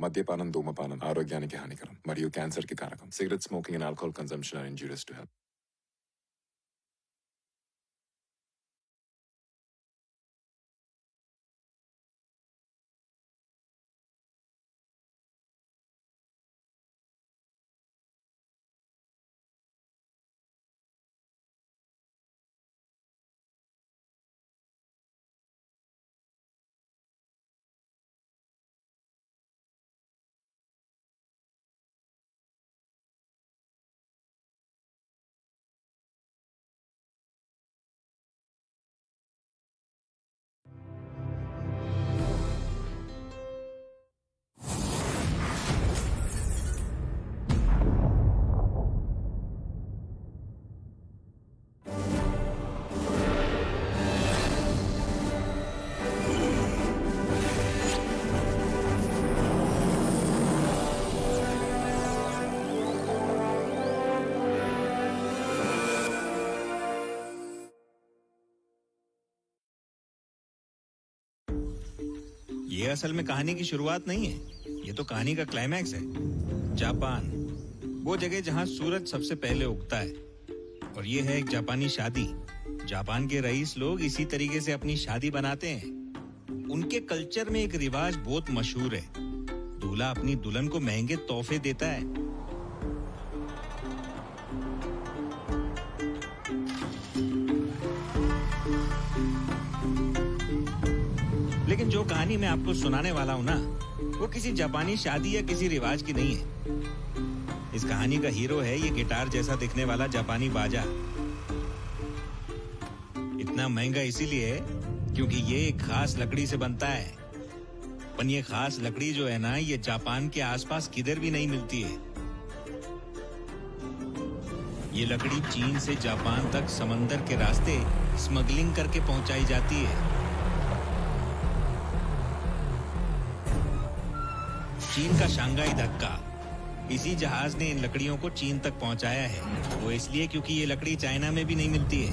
మద్యపానం ధూమపానం ఆరోగ్యానికి హానికరం మరియు క్యాన్సర్ కి కారకం. Cigarette smoking and alcohol consumption are injurious to health. ये असल में कहानी की शुरुआत नहीं है, ये तो कहानी का क्लाइमैक्स है। जापान, वो जगह जहां सूरज सबसे पहले उगता है। और ये है एक जापानी शादी। जापान के रईस लोग इसी तरीके से अपनी शादी बनाते हैं। उनके कल्चर में एक रिवाज बहुत मशहूर है। दूल्हा अपनी दुल्हन को महंगे तोहफे देता है। लेकिन जो कहानी मैं आपको सुनाने वाला हूं ना, वो किसी जापानी शादी या किसी रिवाज की नहीं है। इस कहानी का हीरो है ये गिटार जैसा दिखने वाला जापानी बाजा। इतना महंगा इसीलिए है क्योंकि ये एक खास लकड़ी से बनता है। पर ये खास लकड़ी जो है ना, ये जापान के आसपास किधर भी नहीं मिलती है। ये लकड़ी चीन से जापान तक समंदर के रास्ते स्मगलिंग करके पहुंचाई जाती है। चीन का शंघाई धक्का, इसी जहाज ने इन लकड़ियों को चीन तक पहुंचाया है। वो इसलिए क्योंकि ये लकड़ी चाइना में भी नहीं मिलती है।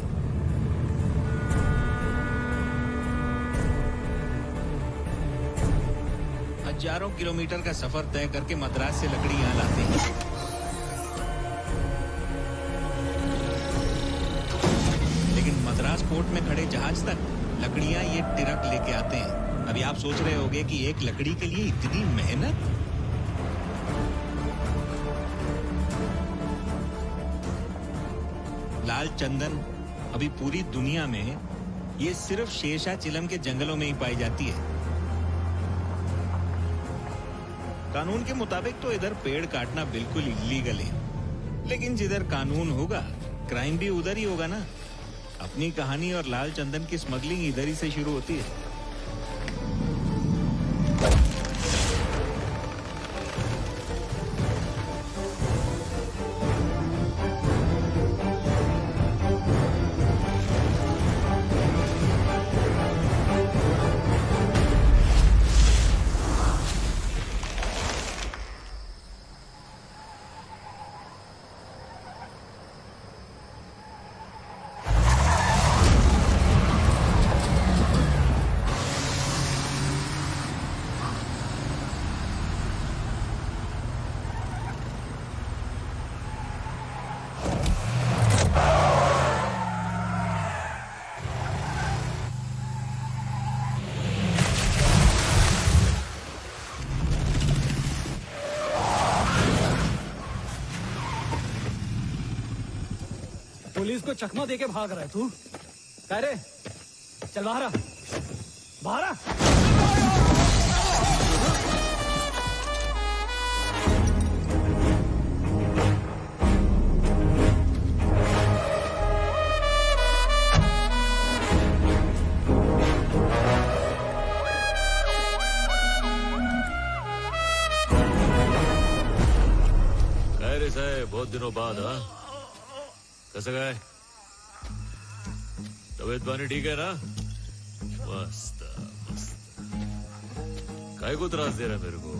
हजारों किलोमीटर का सफर तय करके मद्रास से लकड़ी यहाँ लाते हैं। लेकिन मद्रास पोर्ट में खड़े जहाज तक लकड़ियां ये ट्रक लेके आते हैं। अभी आप सोच रहे होंगे कि एक लकड़ी के लिए इतनी मेहनत। लाल चंदन अभी पूरी दुनिया में ये सिर्फ शेषा चिलम के जंगलों में ही पाई जाती है। कानून के मुताबिक तो इधर पेड़ काटना बिल्कुल इलीगल है, लेकिन जिधर कानून होगा क्राइम भी उधर ही होगा ना। अपनी कहानी और लाल चंदन की स्मगलिंग इधर ही से शुरू होती है। पुलिस को चकमा देके भाग रहा है तू? कह रे चल बाहर आ, बाहर आ। कह रे साहब, बहुत दिनों बाद। हाँ, कैसा गए? तबीयत पानी ठीक है ना? मस्त मस्त। काय को त्रास दे रहा है मेरे को?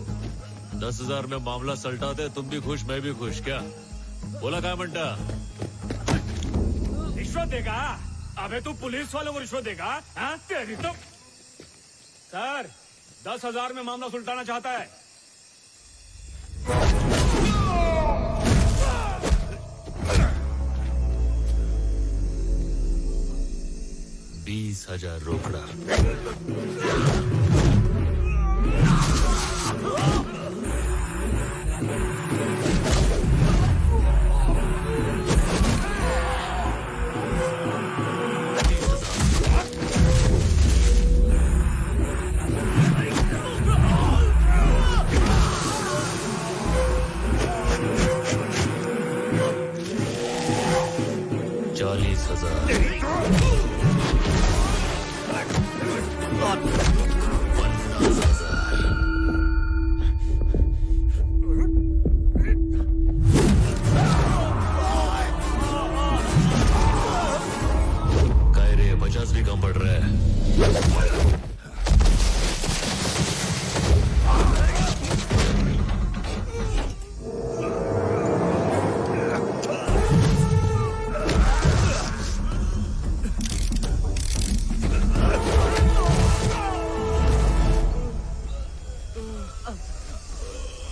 10,000 में मामला सलटाते, तुम भी खुश मैं भी खुश। क्या बोला काय म्हणता? रिश्वत देगा? अबे तू पुलिस वालों को रिश्वत देगा? हाँ तेरी तो। सर 10,000 में मामला सुलटाना चाहता है। 20,000 रोकड़ा।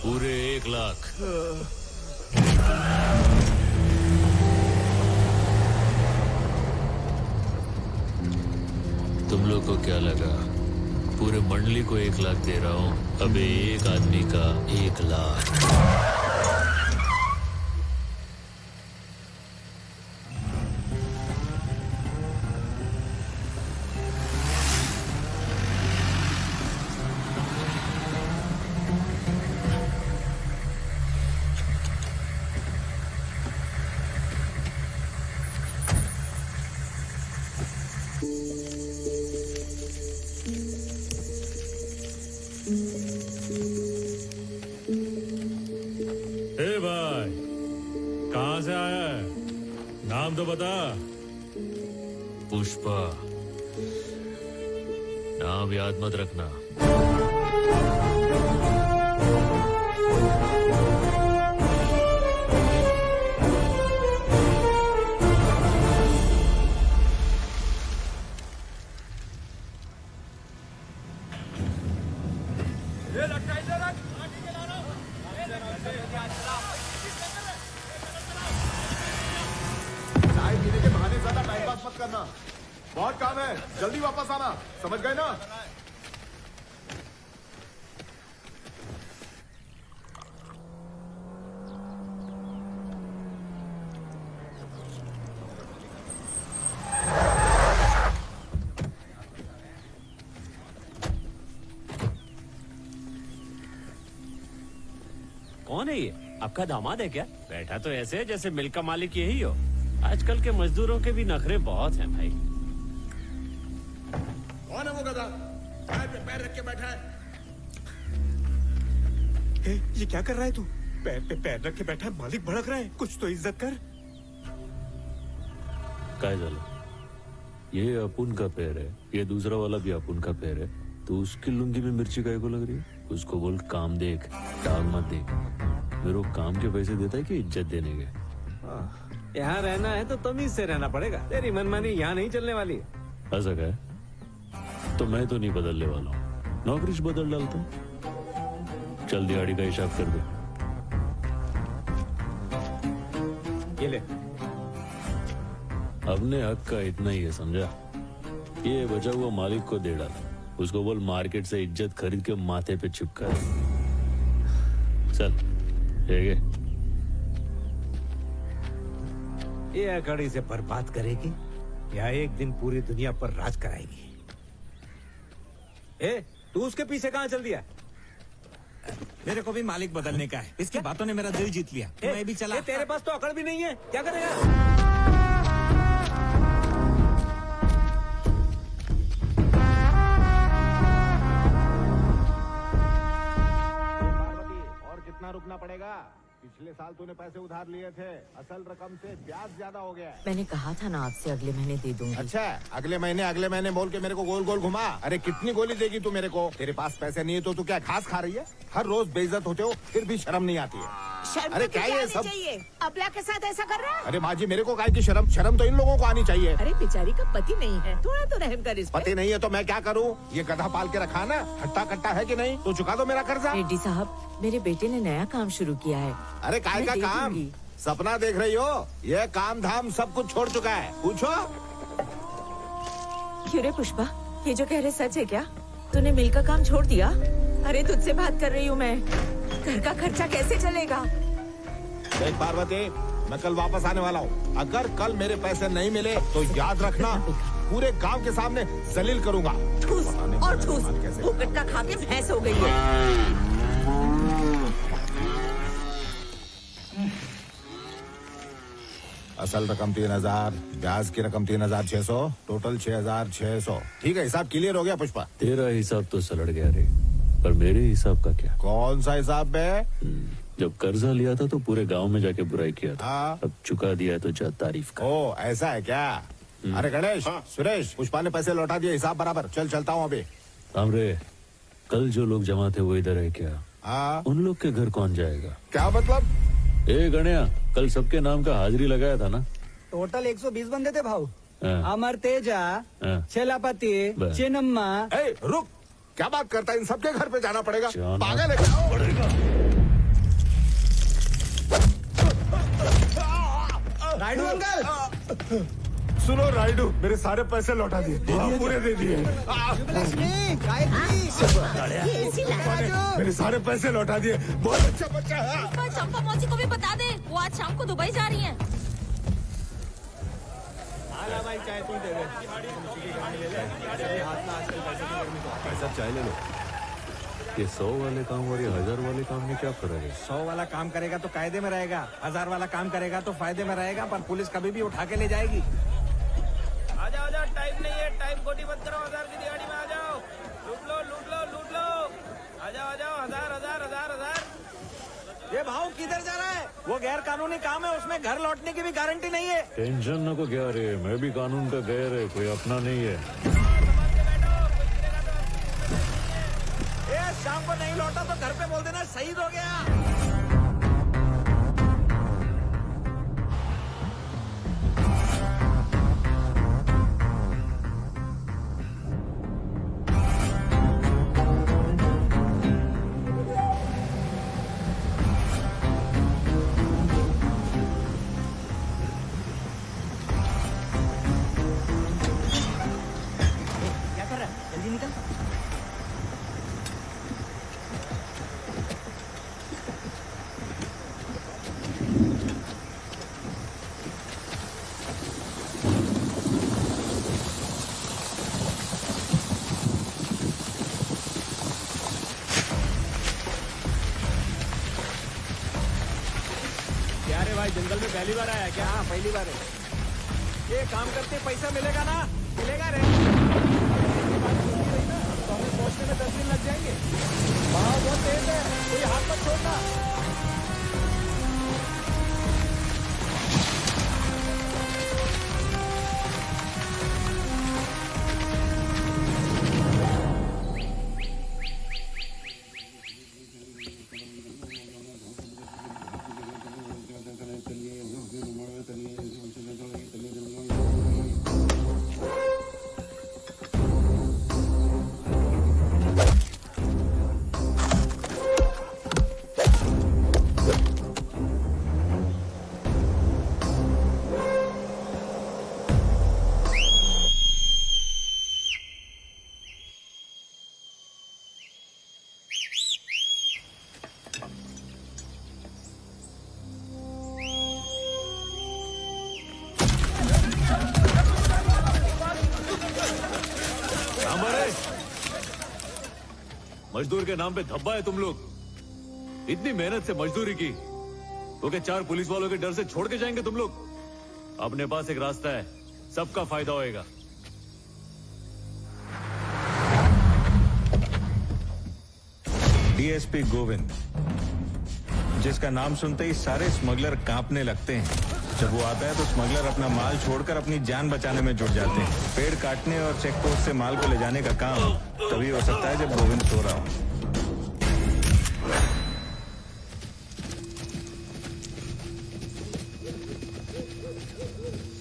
पूरे 1 लाख। तुम लोग को क्या लगा पूरे मंडली को 1 लाख दे रहा हूं? अबे एक आदमी का 1 लाख। ए भाई, कहां से आया है? नाम तो बता। पुष्पा। नाम याद मत रखना। चाय पीने के बहाने ज्यादा टाइम पास मत करना। बहुत काम है, जल्दी वापस आना। समझ गए ना? कौन है ये? आपका दामाद है क्या? बैठा तो ऐसे है जैसे मिल का मालिक यही हो। आजकल के मजदूरों के भी नखरे बहुत हैं भाई। कौन है वो गधा? पैर पे पैर रख के बैठा है। ये क्या कर रहा है तू? पैर पे पैर रख के बैठा है, मालिक भड़क रहा है। कुछ तो इज्जत कर। काय झालं? ये अपुन का पैर है, ये दूसरा वाला भी अपुन का पैर है। तो उसकी लुंगी में मिर्ची काय को लग रही है? उसको बोल काम देख, टांग मत देख। मेरे को काम के पैसे देता है कि इज्जत देने के? यहाँ रहना है तो तमीज से रहना पड़ेगा। तेरी मनमानी यहाँ नहीं चलने वाली है। ऐसा क्या है? तो मैं तो नहीं बदलने वाला हूँ, नौकरी से बदल डालता हूँ। चल दिहाड़ी का हिसाब कर दे। ये ले। अपने हक का इतना ही है, समझा? ये बचा हुआ मालिक को दे डाला। उसको बोल मार्केट से इज्जत खरीद के माथे पे चिपका दे। चल ठीक है। ये अकड़ी से बर्बाद करेगी या एक दिन पूरी दुनिया पर राज कराएगी? ए, तू उसके पीछे कहाँ चल दिया? मेरे को भी मालिक बदलने का है। इसकी बातों ने मेरा दिल जीत लिया। मैं भी चला। तेरे पास तो अकड़ भी नहीं है, क्या करेगा? रुकना पड़ेगा। पिछले साल तूने पैसे उधार लिए थे, असल रकम से ब्याज ज्यादा हो गया। मैंने कहा था ना आपसे अगले महीने दे दूंगी। अच्छा, अगले महीने बोल के मेरे को गोल गोल घुमा। अरे कितनी गोली देगी तू मेरे को? तेरे पास पैसे नहीं है तो तू क्या घास खा रही है? हर रोज बेइज्जत होते हो, फिर भी शर्म नहीं आती है। अरे क्या ये सब? अबला के साथ ऐसा कर रहा है? अरे माँ जी, मेरे को काहे की शर्म? शर्म तो इन लोगों को आनी चाहिए। अरे बेचारी का पति नहीं है, थोड़ा तो रहम कर इस पे। पति नहीं है तो मैं क्या करूँ? ये गधा पाल के रखा ना, हट्टा कट्टा है कि नहीं? तो चुका दो मेरा कर्जा। रेड्डी साहब, मेरे बेटे ने नया काम शुरू किया है। अरे काय का मैं दे काम? दूंगी। सपना देख रही हो? ये काम धाम सब कुछ छोड़ चुका है। पूछो। क्यों रे पुष्पा, ये जो कह रहे सच है क्या? तूने मिल का काम छोड़ दिया? अरे तुझसे बात कर रही हूँ मैं। घर का खर्चा कैसे चलेगा? देख पार्वती, मैं कल वापस आने वाला हूँ। अगर कल मेरे पैसे नहीं मिले तो याद रखना, पूरे गांव के सामने जलील करूंगा। ठूस और ठूस, फुकट का खा के भैंस हो गई है। असल रकम 3000, ब्याज की रकम 3600, टोटल 6600। ठीक है, हिसाब क्लियर हो गया पुष्पा? तेरा हिसाब तो सलट गया रे, पर मेरे हिसाब का क्या? कौन सा हिसाब बे? जब कर्जा लिया था तो पूरे गांव में जाके बुराई किया था। हाँ। अब चुका दिया है तो जा तारीफ का। ओ ऐसा है क्या? अरे गणेश, सुरेश, पुष्पा ने पैसे लौटा दिए, हिसाब बराबर। चलता हूँ अभी। हमरे कल जो लोग जमा थे वो इधर है क्या? हाँ। उन लोग के घर कौन जाएगा? क्या मतलब? ए गणया, कल सबके नाम का हाजिरी लगाया था ना? टोटल 120 बंदे थे भाऊ। हाँ। अमर तेजा, हाँ। छेलापति, बस। चिन्नम्मा। ए, रुक, क्या बात करता है? इन सबके घर पे जाना पड़ेगा? जाना पागल है क्या? पड़ेगा। राइडू अंकल, सुनो राइडू, मेरे सारे पैसे लौटा दिए। पूरे दे दिए। लक्ष्मी, गायत्री, मेरे सारे पैसे लौटा दिए। बहुत अच्छा बच्चा है। चंपा मौसी को भी बता दे, वो आज शाम को दुबई जा रही हैं। पैसा चाय ले लो। ये 100 वाले काम और ये 1000 वाले काम में क्या फर्क है? 100 वाला काम करेगा तो कायदे में रहेगा, 1000 वाला काम करेगा तो फायदे में रहेगा, पर पुलिस कभी भी उठा के ले जाएगी। आ जाओ, टाइम नहीं है, टाइम खोटी मत करो। 1000 की दिहाड़ी में आ जाओ, लूट लो। आ जाओ, 1000। ये भाव किधर जा रहा है? वो गैर कानूनी काम है, उसमें घर लौटने की भी गारंटी नहीं है। टेंशन न को क्या रे, मैं भी कानून का गैर है, कोई अपना नहीं है। ये शाम को नहीं लौटा तो घर पे बोल देना शहीद हो गया। क्या कर रहा है? जल्दी निकल। क्या रे भाई, जंगल में पहली बार आया क्या? हाँ, पहली बार है। ये काम करते पैसा मिलेगा ना? मिलेगा रे। तो हमें पहुंचने में 10 दिन लग जाएंगे। भाव बहुत तेज है, कोई हाथ मत छोड़ना। मजदूर के नाम पे धब्बा है तुम लोग। इतनी मेहनत से मजदूरी की तो क्या 4 पुलिस वालों के डर से छोड़ के जाएंगे तुम लोग? अपने पास एक रास्ता है, सबका फायदा होएगा। डीएसपी गोविंद, जिसका नाम सुनते ही सारे स्मगलर कांपने लगते हैं। जब वो आता है तो स्मगलर अपना माल छोड़कर अपनी जान बचाने में जुट जाते हैं। पेड़ काटने और चेक पोस्ट से माल को ले जाने का काम तभी हो सकता है जब गोविंद सो रहा हो।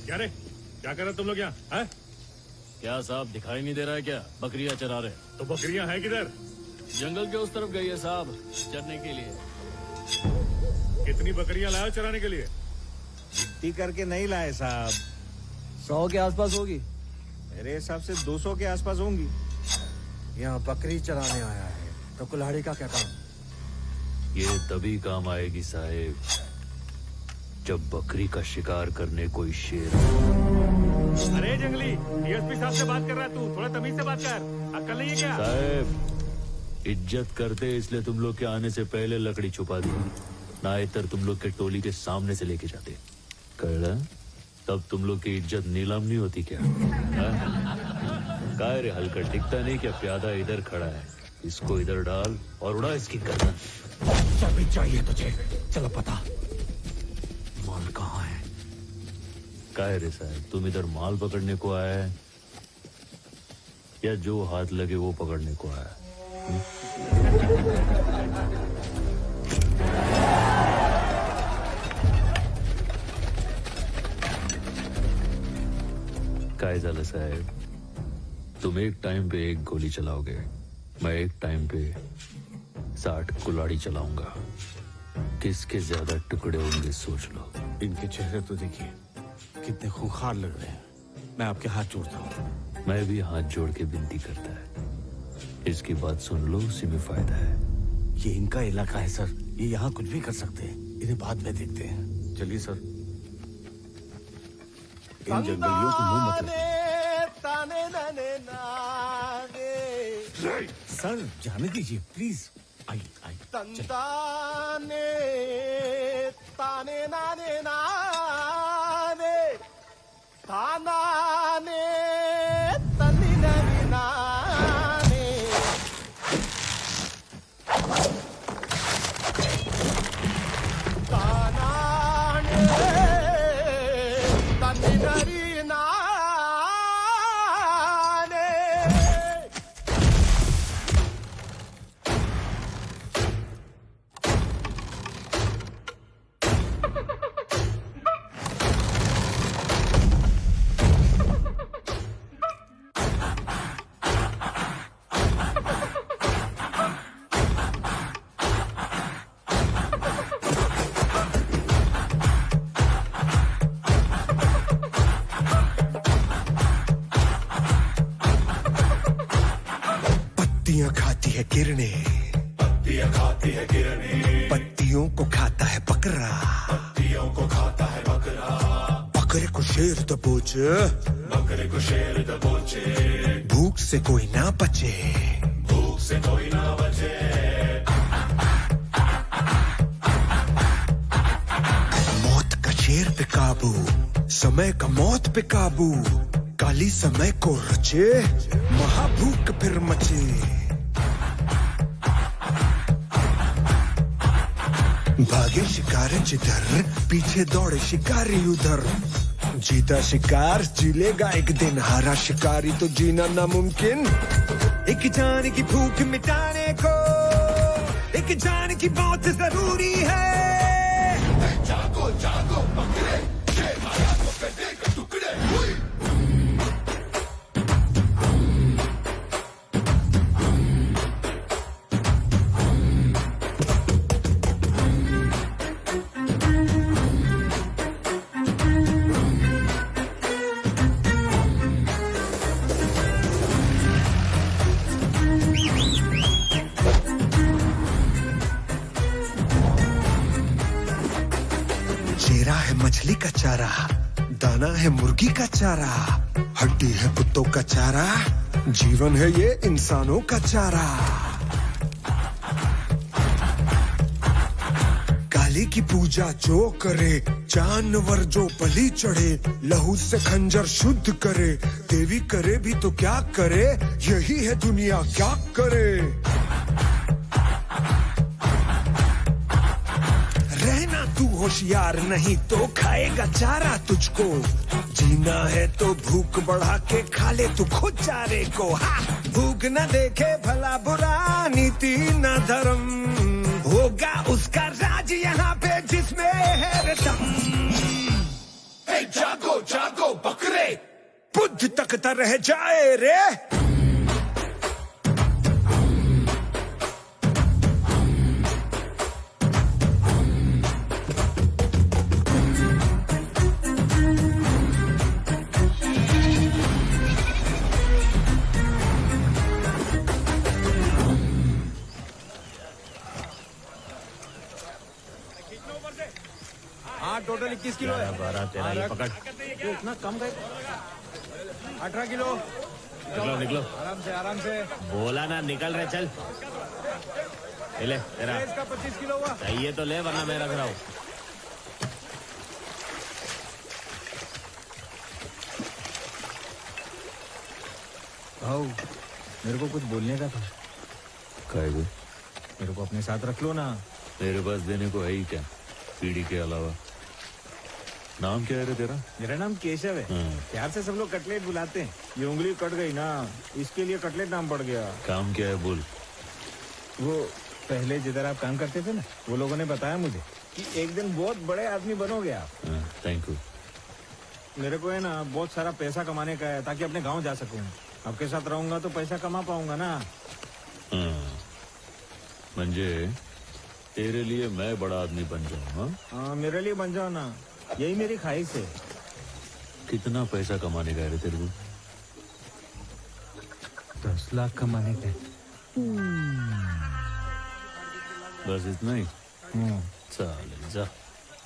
क्या रे, क्या कर रहे तुम लोग यहाँ? है? क्या साहब, दिखाई नहीं दे रहा है क्या? बकरियां चरा रहे। तो बकरियां हैं किधर? जंगल के उस तरफ गई है साहब, चरने के लिए। कितनी बकरियां लाए चराने के लिए? गिनती करके नहीं लाए साहब। 100 के आसपास होगी। मेरे हिसाब से 200 के आसपास होंगी। यहाँ बकरी चराने आया है तो कुल्हाड़ी का क्या काम? ये तभी काम आएगी साहेब जब बकरी का शिकार करने कोई शेर। अरे जंगली, डीएसपी साहब से बात कर रहा है तू, थोड़ा तमीज से बात कर। अक्ल नहीं है क्या? साहब इज्जत करते इसलिए तुम लोग के आने से पहले लकड़ी छुपा दी, नाइतर तुम लोग के टोली के सामने से लेके जाते। कह तब तुम लोग की इज्जत नीलाम नहीं होती क्या? काय रे हल्का टिकता नहीं क्या? प्यादा इधर खड़ा है, इसको इधर डाल और उड़ा इसकी गर्दन। चाबी चाहिए तुझे? चलो पता माल कहाँ है? काय रे साहब, तुम इधर माल पकड़ने को आया है या जो हाथ लगे वो पकड़ने को आया है? काय झालं साहेब, तुम एक टाइम पे एक गोली चलाओगे, मैं एक टाइम पे 60 कुल्हाड़ी चलाऊंगा। किसके ज्यादा टुकड़े होंगे सोच लो। इनके चेहरे तो देखिए कितने खूंखार लग रहे हैं। मैं आपके हाथ जोड़ता हूँ। मैं भी हाथ जोड़ के विनती करता है, इसकी बात सुन लो, उसी में फायदा है। ये इनका इलाका है सर, ये यहाँ कुछ भी कर सकते हैं। इन्हें बाद में देखते हैं। चलिए सर। इन जंगलियों को मुंह मत लगे। सर जाने दीजिए प्लीज। आई आई तंताने ताने नाने नाने तानाने तन्नी ननी नाने तानाने तन्नी ननी नाने। पत्तियां खाती है किरणें, पत्तियां खाती है किरणें, पत्तियों को खाता है बकरा, पत्तियों को खाता है बकरा, बकरे को शेर दबोचे, बकरे को शेर दबोचे, भूख से कोई ना बचे, भूख से कोई ना बचे। मौत का शेर पे काबू, समय का मौत पे काबू, काली समय को रचे, महाभूख फिर मचे। भागे शिकार जिधर, पीछे दौड़े शिकारी उधर, जीता शिकार जी लेगा एक दिन, हारा शिकारी तो जीना नामुमकिन। एक जान की भूख मिटाने को एक जान की मौत जरूरी है। जागो जागो बकरे, ये माया को कटेगा टुकड़े। चेहरा है मछली का चारा, दाना है मुर्गी का चारा, हड्डी है कुत्तों का चारा, जीवन है ये इंसानों का चारा। काली की पूजा जो करे, जानवर जो बलि चढ़े, लहू से खंजर शुद्ध करे, देवी करे भी तो क्या करे, यही है दुनिया क्या करे। रहना तू होशियार नहीं तो खाएगा चारा तुझको, जीना है तो भूख बढ़ा के खा ले तू खुद चारे को। भूख न देखे भला बुरा, नीति न धर्म, होगा उसका राज यहाँ पे जिसमें है दम। जागो जागो बकरे, बुद्ध तकता रह जाए रे। 21 किलो है। 12 13 ये पकड़। ये इतना कम गए? 18 किलो। निकलो निकलो। आराम से। बोला ना निकल रहे, चल। ये ले तेरा। इसका 25 किलो हुआ। चाहिए तो ले, वरना मैं रख रहा हूँ। भाऊ, मेरे को कुछ बोलने का था। काय को मेरे को अपने साथ रख लो ना। मेरे पास देने को है ही क्या, पीढ़ी के अलावा। नाम क्या है रे तेरा? मेरा नाम केशव है। प्यार से सब लोग कटलेट बुलाते हैं। ये उंगली कट गई ना, इसके लिए कटलेट नाम पड़ गया। काम क्या है बोल। वो पहले जिधर आप काम करते थे ना, वो लोगों ने बताया मुझे कि एक दिन बहुत बड़े आदमी बनोगे आप। Thank you. मेरे को है ना बहुत सारा पैसा कमाने का है, ताकि अपने गांव जा सकूं। आपके साथ रहूंगा तो पैसा कमा पाऊंगा ना। म्हणजे तेरे लिए मैं बड़ा आदमी बन जाऊँ? हाँ, मेरे लिए बन जाओ ना, यही मेरी ख्वाहिश है। कितना पैसा कमाने का है रे तेरे को? 10 लाख कमाने का। बस इतना ही? चल जा,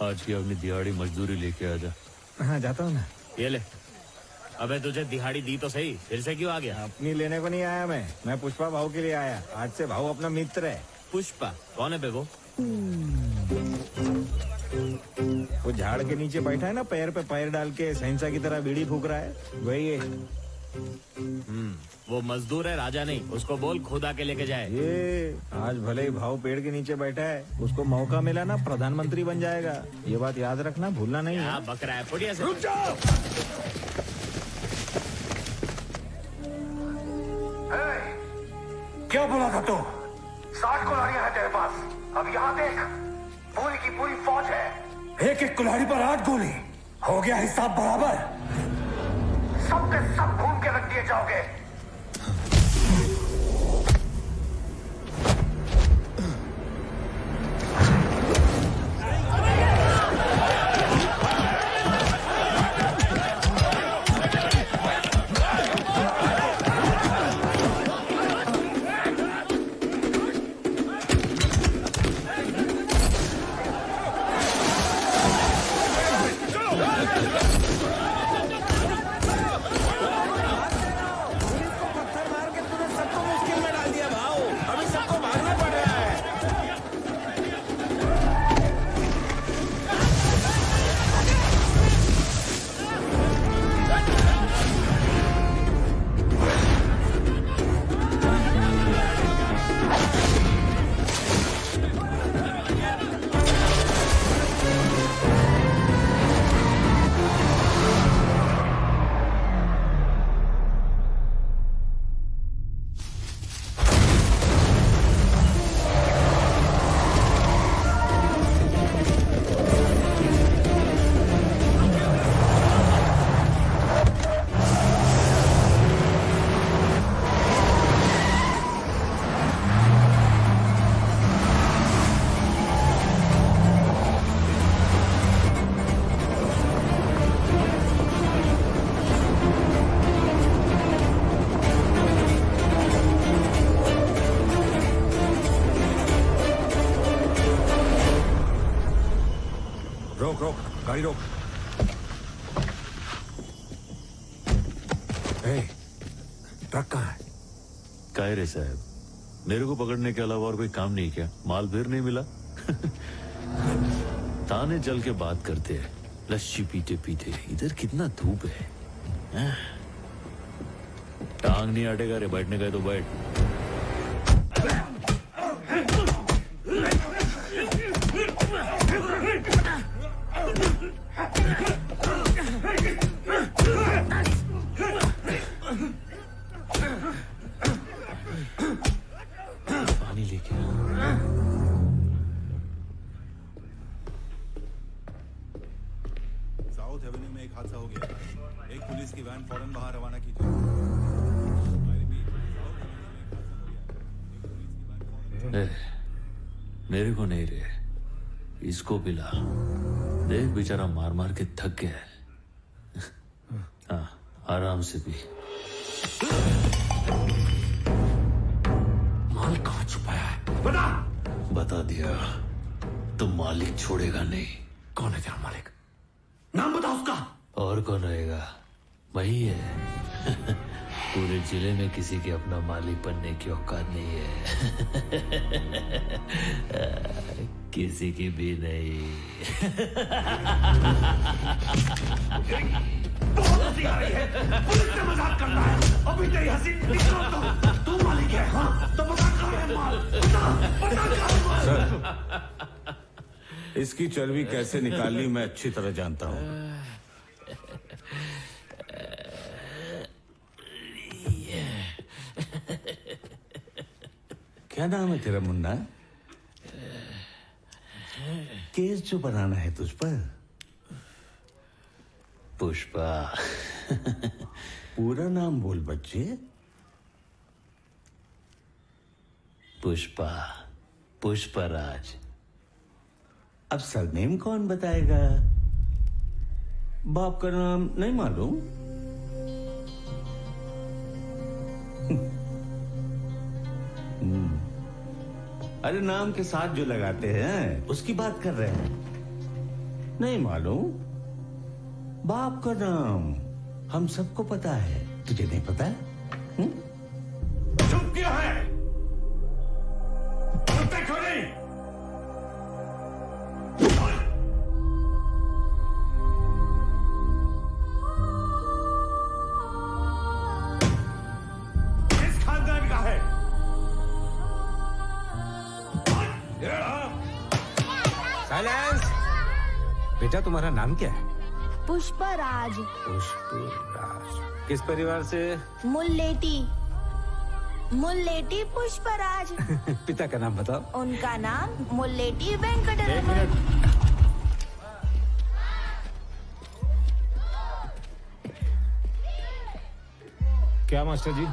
आज की अपनी दिहाड़ी मजदूरी लेके आ जा। हाँ, जाता हूँ ना। ये ले। अबे तुझे दिहाड़ी दी तो सही, फिर से क्यों आ गया? अपनी लेने को नहीं आया मैं पुष्पा भाव के लिए आया। आज से भाव अपना मित्र है। पुष्पा कौन है बे वो? वो झाड़ के नीचे बैठा है ना, पैर पे पैर डाल के सहिंसा की तरह बीड़ी फूक रहा है, वही है। वो मजदूर है, राजा नहीं। उसको बोल खुद आके लेके जाए। ये आज भले ही भाव पेड़ के नीचे बैठा है, उसको मौका मिला ना प्रधानमंत्री बन जाएगा। ये बात याद रखना, भूलना नहीं है। हाँ, बकरा है, फुटिया से। रुक जाओ। क्या बोला था तू? 60 कुल्हाड़ियां हैं तेरे पास। अब यहाँ देख, पूरी की पूरी फौज है। एक एक कुल्हाड़ी पर 8 गोली। हो गया हिसाब बराबर। सब के सब घूम के रख दिए जाओगे। रोक, गाड़ी रोक। ट्रक कहाँ है? काय रे साहब, मेरे को पकड़ने के अलावा और कोई काम नहीं क्या? माल फिर नहीं मिला? ताने जल के बात करते हैं, लस्सी पीते पीते। इधर कितना धूप है। टांग नहीं अटेगा रे, बैठने का है तो बैठ। पानी लेके साउथ एवेन्यू में एक हादसा हो गया। एक पुलिस की वैन फौरन वहां रवाना की। मेरे को नहीं रे, इसको पिला। देख बेचारा मार मार के थक गया है। हाँ, आराम से पी। माल कहाँ छुपाया है? बता दिया तो मालिक छोड़ेगा नहीं। कौन है तेरा मालिक? नाम बता उसका। और कौन रहेगा, वही है। पूरे जिले में किसी के अपना मालिक बनने की औकात नहीं है। किसी की भी नहीं। पुलिस ने मजाक करना है। अभी तेरी हंसी निकाल दो। तू मालिक है, हाँ? तो बता कहाँ है माल? बता कहाँ है माल? इसकी चर्बी कैसे निकालनी मैं अच्छी तरह जानता हूँ। क्या नाम है तेरा मुन्ना? केस जो बनाना है तुझ पर? पुष्पा। पूरा नाम बोल बच्चे। पुष्पा, पुष्पराज। अब सरनेम कौन बताएगा? बाप का नाम नहीं मालूम? अरे नाम के साथ जो लगाते हैं उसकी बात कर रहे हैं। नहीं मालूम? बाप का नाम हम सबको पता है, तुझे नहीं पता? चुप क्यों है? बोलते क्यों नहीं? किस खानदान का है? साइलेंस। बेटा तुम्हारा नाम क्या है? पुष्पराज। पुष्पराज। किस परिवार से? मुल्लेटी। मुल्लेटी पुष्पराज। पिता का नाम बताओ। उनका नाम मुल्लेटी वेंकटरमण। क्या मास्टर जी,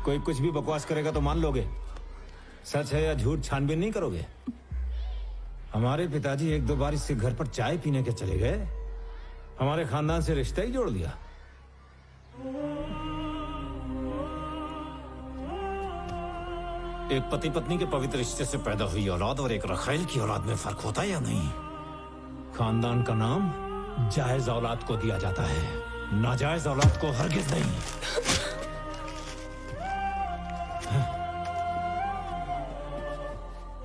कोई कुछ भी बकवास करेगा तो मान लोगे? सच है या झूठ छानबीन नहीं करोगे? हमारे पिताजी एक दो बार इससे घर पर चाय पीने के चले गए, हमारे खानदान से रिश्ता ही जोड़ दिया। एक पति पत्नी के पवित्र रिश्ते से पैदा हुई औलाद और एक रखेल की औलाद में फर्क होता है या नहीं? खानदान का नाम जायज औलाद को दिया जाता है, नाजायज औलाद को हरगिज नहीं।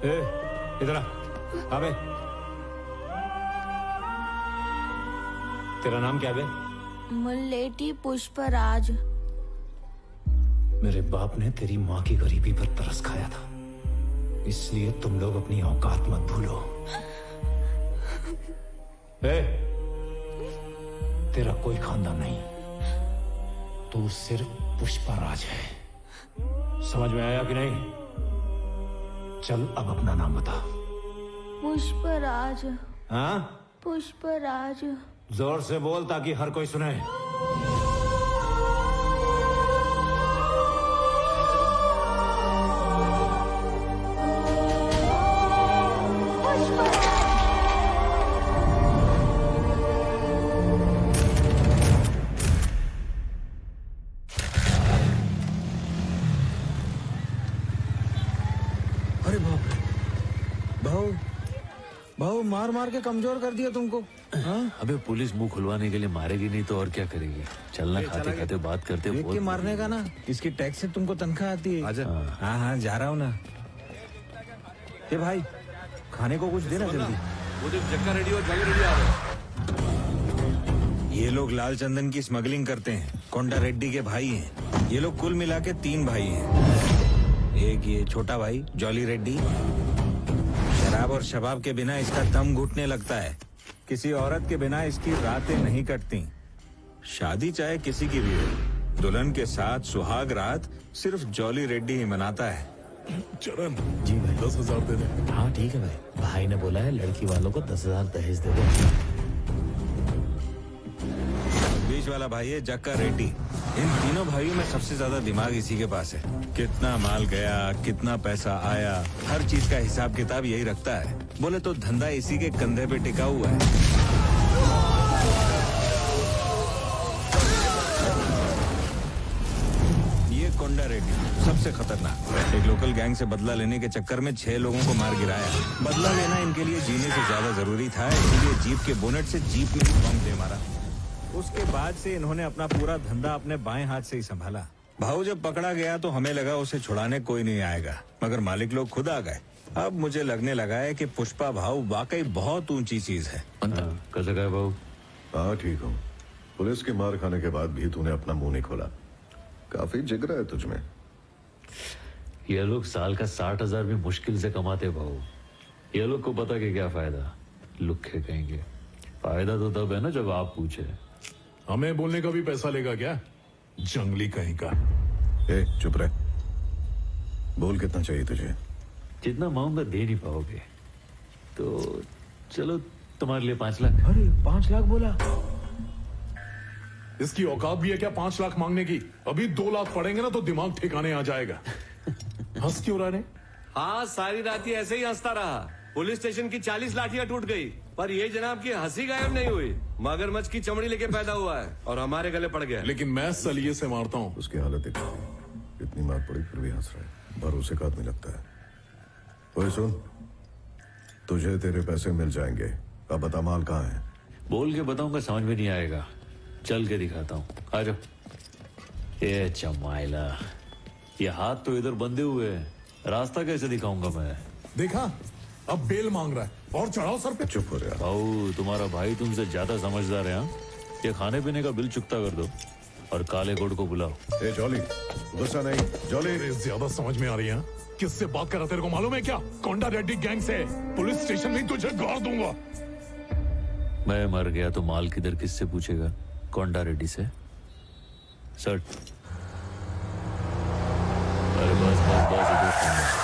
ए, इधर आ। अबे, तेरा नाम क्या है? मुल्लेटी पुष्पराज। मेरे बाप ने तेरी माँ की गरीबी पर तरस खाया था, इसलिए तुम लोग अपनी औकात मत भूलो। ए, तेरा कोई खानदान नहीं, तू सिर्फ पुष्पराज है। समझ में आया कि नहीं? चल अब अपना नाम बता। पुष्पराज। हाँ? पुष्पराज। जोर से बोल ताकि हर कोई सुने। अरे बाप रे, भाऊ भाऊ मार मार के कमजोर कर दिया तुमको। हाँ? अबे पुलिस मुंह खुलवाने के लिए मारेगी नहीं तो और क्या करेगी? चलना, खाते खाते बात करते। देख के मारने का ना, इसकी टैक्स से तुमको तनख्वाह आती है। आजा। हाँ हाँ जा रहा हूँ ना। ये भाई खाने को कुछ देना जल्दी। वो देख चक्का रेडी हो, जल्दी रेडी आ रहे। ये लोग लाल चंदन की स्मगलिंग करते हैं, कोंडा रेड्डी के भाई हैं। ये लोग कुल मिला के 3 भाई हैं। एक ये छोटा भाई जॉली रेड्डी, शराब और शबाब के बिना इसका दम घुटने लगता है। किसी औरत के बिना इसकी रातें नहीं कटती। शादी चाहे किसी की भी हो, दुल्हन के साथ सुहाग रात सिर्फ जॉली रेड्डी ही मनाता है। चरण जी भाई 10,000 दे दे। हाँ ठीक है भाई, भाई ने बोला है लड़की वालों को 10,000 दहेज दे दो। बीच वाला भाई है जक्का रेड्डी। इन तीनों भाइयों में सबसे ज्यादा दिमाग इसी के पास है। कितना माल गया, कितना पैसा आया, हर चीज का हिसाब किताब यही रखता है। बोले तो धंधा इसी के कंधे पे टिका हुआ है। ये कोंडा रेड्डी सबसे खतरनाक। एक लोकल गैंग से बदला लेने के चक्कर में 6 लोगों को मार गिराया। बदला लेना इनके लिए जीने से ज्यादा जरूरी था, इसीलिए जीप के बोनेट से जीप में बम दे मारा। उसके बाद से इन्होंने अपना पूरा धंधा अपने बाएं हाथ से ही संभाला। भाऊ जब पकड़ा गया तो हमें लगा उसे छुड़ाने कोई नहीं आएगा, मगर मालिक लोग खुद आ गए। अब मुझे लगने लगा है कि पुष्पा भाऊ वाकई बहुत ऊंची चीज है। कैसे गए भाऊ? हाँ ठीक हूँ। पुलिस की मार खाने के बाद भी तूने अपना मुंह नहीं खोला। काफी जिगरा है तुझमें। ये लोग साल का 60,000 भी मुश्किल से कमाते भाऊ। ये लोग को पता कि क्या फायदा, लुक्खे कहेंगे। फायदा तो तब है ना जब आप पूछे। हमें बोलने का भी पैसा लेगा क्या? जंगली कहीं का। ए, चुप रह। बोल कितना चाहिए तुझे? जितना मांगूंगा दे नहीं पाओगे, तो चलो तुम्हारे लिए 5 लाख। अरे 5 लाख बोला? इसकी औकात भी है क्या 5 लाख मांगने की? अभी 2 लाख पड़ेंगे ना तो दिमाग ठिकाने आ जाएगा। हंस क्यों रहा है? हाँ, सारी रात ही ऐसे ही हंसता रहा। पुलिस स्टेशन की 40 लाठियां टूट गई, पर ये जनाब की हंसी गायब नहीं हुई। मगरमच्छ की चमड़ी लेके पैदा हुआ है और हमारे गले पड़ गया। लेकिन मैं सलिए से मारता हूँ। उसकी हालत देखो, इतनी मार पड़ी फिर भी हंस रहा है। भरोसे का आदमी लगता है। ओए सुन, तुझे तेरे पैसे मिल जाएंगे। अब बता माल कहाँ है? बोल के बताऊंगा समझ में नहीं आएगा, चल के दिखाता हूँ। आ जाओ। ये चमाइला, ये हाथ तो इधर बंधे हुए हैं, रास्ता कैसे दिखाऊंगा मैं? देखा, अब बेल मांग रहा है और चढ़ाओ सर पे। चुप हो रहा। भाऊ तुम्हारा भाई तुमसे ज्यादा समझदार है। हाँ? ये खाने पीने का बिल चुकता कर दो और काले कोट को बुलाओ। ए जॉली, गुस्सा नहीं। जॉली, ज्यादा समझ में आ रही है। किससे बात कर रहा तेरे को मालूम है क्या? कोंडा रेड्डी गैंग से। पुलिस स्टेशन में तुझे गाड़ दूंगा। मैं मर गया तो माल किधर किससे पूछेगा? कोंडा रेड्डी से। सर अरे बस बस बस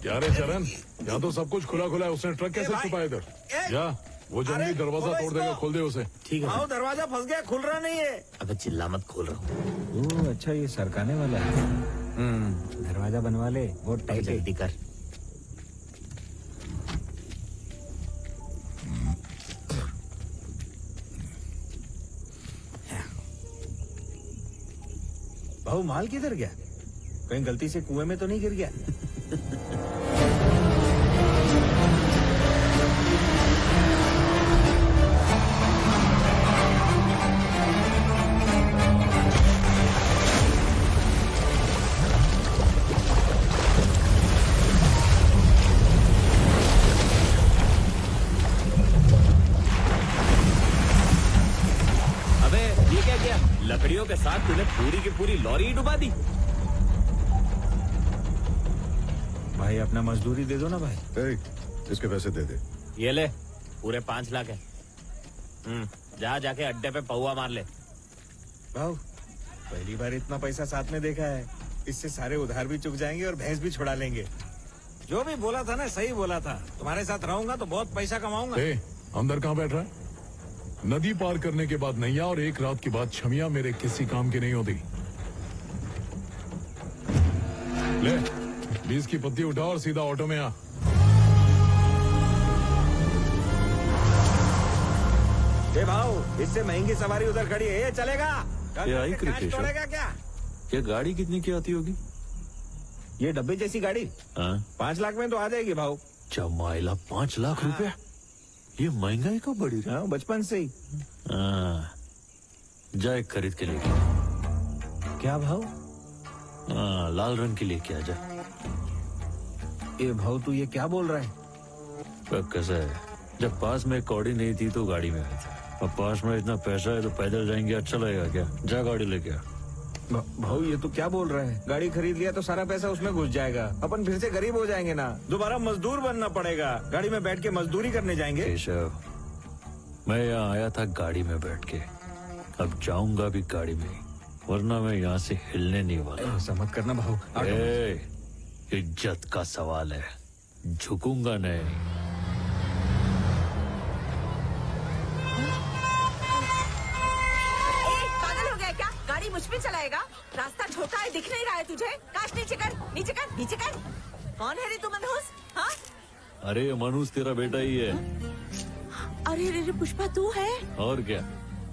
क्या रे चरण, यहाँ तो सब कुछ खुला खुला है। उसने ट्रक कैसे छुपाया इधर? जा, वो जंगली दरवाजा तोड़ देगा, खोल दे उसे। ठीक है। आओ, दरवाजा फंस गया, खुल रहा नहीं है। अबे चिल्ला मत, खोल रहा हूँ। ओह अच्छा, ये सरकाने वाला है। दरवाजा बनवा ले, वो टाइट जल्दी कर। भाऊ माल किधर गया? कहीं गलती से कुएं में तो नहीं गिर गया? अबे ये क्या किया? लकड़ियों के साथ तूने पूरी की पूरी लॉरी डुबा दी। भाई अपना मजदूरी दे दो ना भाई। ए, इसके पैसे दे दे। ये ले, पूरे 5 लाख है। जा जाके अड्डे पे पौवा मार ले। भाऊ पहली बार इतना पैसा साथ में देखा है। इससे सारे उधार भी चुक जाएंगे और भैंस भी छुड़ा लेंगे। जो भी बोला था ना, सही बोला था। तुम्हारे साथ रहूंगा तो बहुत पैसा कमाऊंगा। ए, अंदर कहाँ बैठ रहा है? नदी पार करने के बाद नैया और एक रात के बाद छमिया मेरे किसी काम की नहीं होती। ले 20 की पत्ती उठा और सीधा ऑटो में आ। भाऊ इससे महंगी सवारी उधर खड़ी है, ये चलेगा? ये आई क्रिकेट छोड़ेगा क्या? ये गाड़ी कितनी की आती होगी? ये डब्बे जैसी गाड़ी 5 लाख में तो आ जाएगी भाऊ। चमाइला 5 लाख रुपया? ये महंगाई कब बढ़ी रही? हाँ, बचपन से ही। जा एक खरीद के लेके। क्या भाव? लाल रंग की लेके आ जा। ये भाव तू ये क्या बोल रहा है? कैसा है, जब पास में कौड़ी नहीं थी तो गाड़ी में आई थी, अब पास में इतना पैसा है तो पैदल जाएंगे, अच्छा लगेगा क्या? जा गाड़ी लेके आ। भाऊ ये तो क्या बोल रहा है? गाड़ी खरीद लिया तो सारा पैसा उसमें घुस जाएगा, अपन फिर से गरीब हो जाएंगे ना, दोबारा मजदूर बनना पड़ेगा, गाड़ी में बैठ के मजदूरी करने जाएंगे। केशव, मैं यहाँ आया था गाड़ी में बैठ के, अब जाऊंगा भी गाड़ी में, वरना मैं यहाँ से हिलने नहीं वाला। ऐसा मत करना भाऊ। इज्जत का सवाल है, झुकूंगा नहीं। गाड़ी मुझ पे चलाएगा? रास्ता छोटा है, दिख नहीं रहा है तुझे? काश नीचे कर, नीचे कर, नीचे कर। कौन है रे तू मनहूस? हाँ? अरे मनहूस तेरा बेटा ही है। अरे रे पुष्पा तू है? और क्या,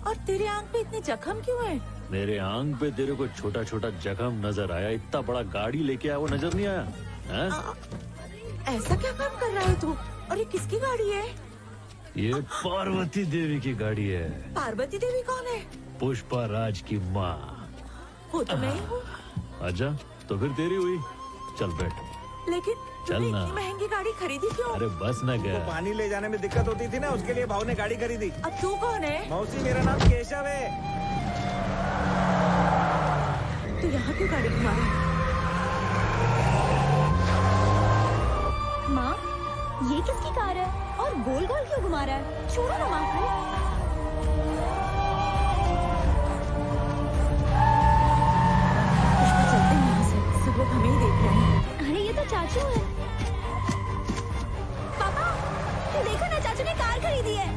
और तेरे आंख पे इतने जख्म क्यों है? मेरे आंख पे तेरे को छोटा छोटा जख्म नजर आया, इतना बड़ा गाड़ी लेके आया वो नजर नहीं आया है? ऐसा क्या काम कर रहा है तू? और ये किसकी गाड़ी है? ये पार्वती देवी की गाड़ी है। पार्वती देवी कौन है? पुष्पा राज की माँ। वो तो मैं ही हूँ। अच्छा तो फिर तेरी हुई, चल बैठ। लेकिन चल तूने ना। इतनी महंगी गाड़ी खरीदी क्यों? अरे बस न गया। पानी ले जाने में दिक्कत होती थी ना, उसके लिए भाव ने गाड़ी खरीदी। अब तू कौन है? मौसी मेरा नाम केशव है। तू यहाँ क्यों गाड़ी घुमा रहा है? माँ, ये किसकी कार है और गोल गोल क्यों घुमा रहा है? छोड़ो ना माँ को। पुष्पा चलते हैं यहाँ से, सब लोग हमें ही देख रहे हैं। अरे ये तो चाचू है। पापा, तू देखो ना, चाचू ने कार खरीदी है।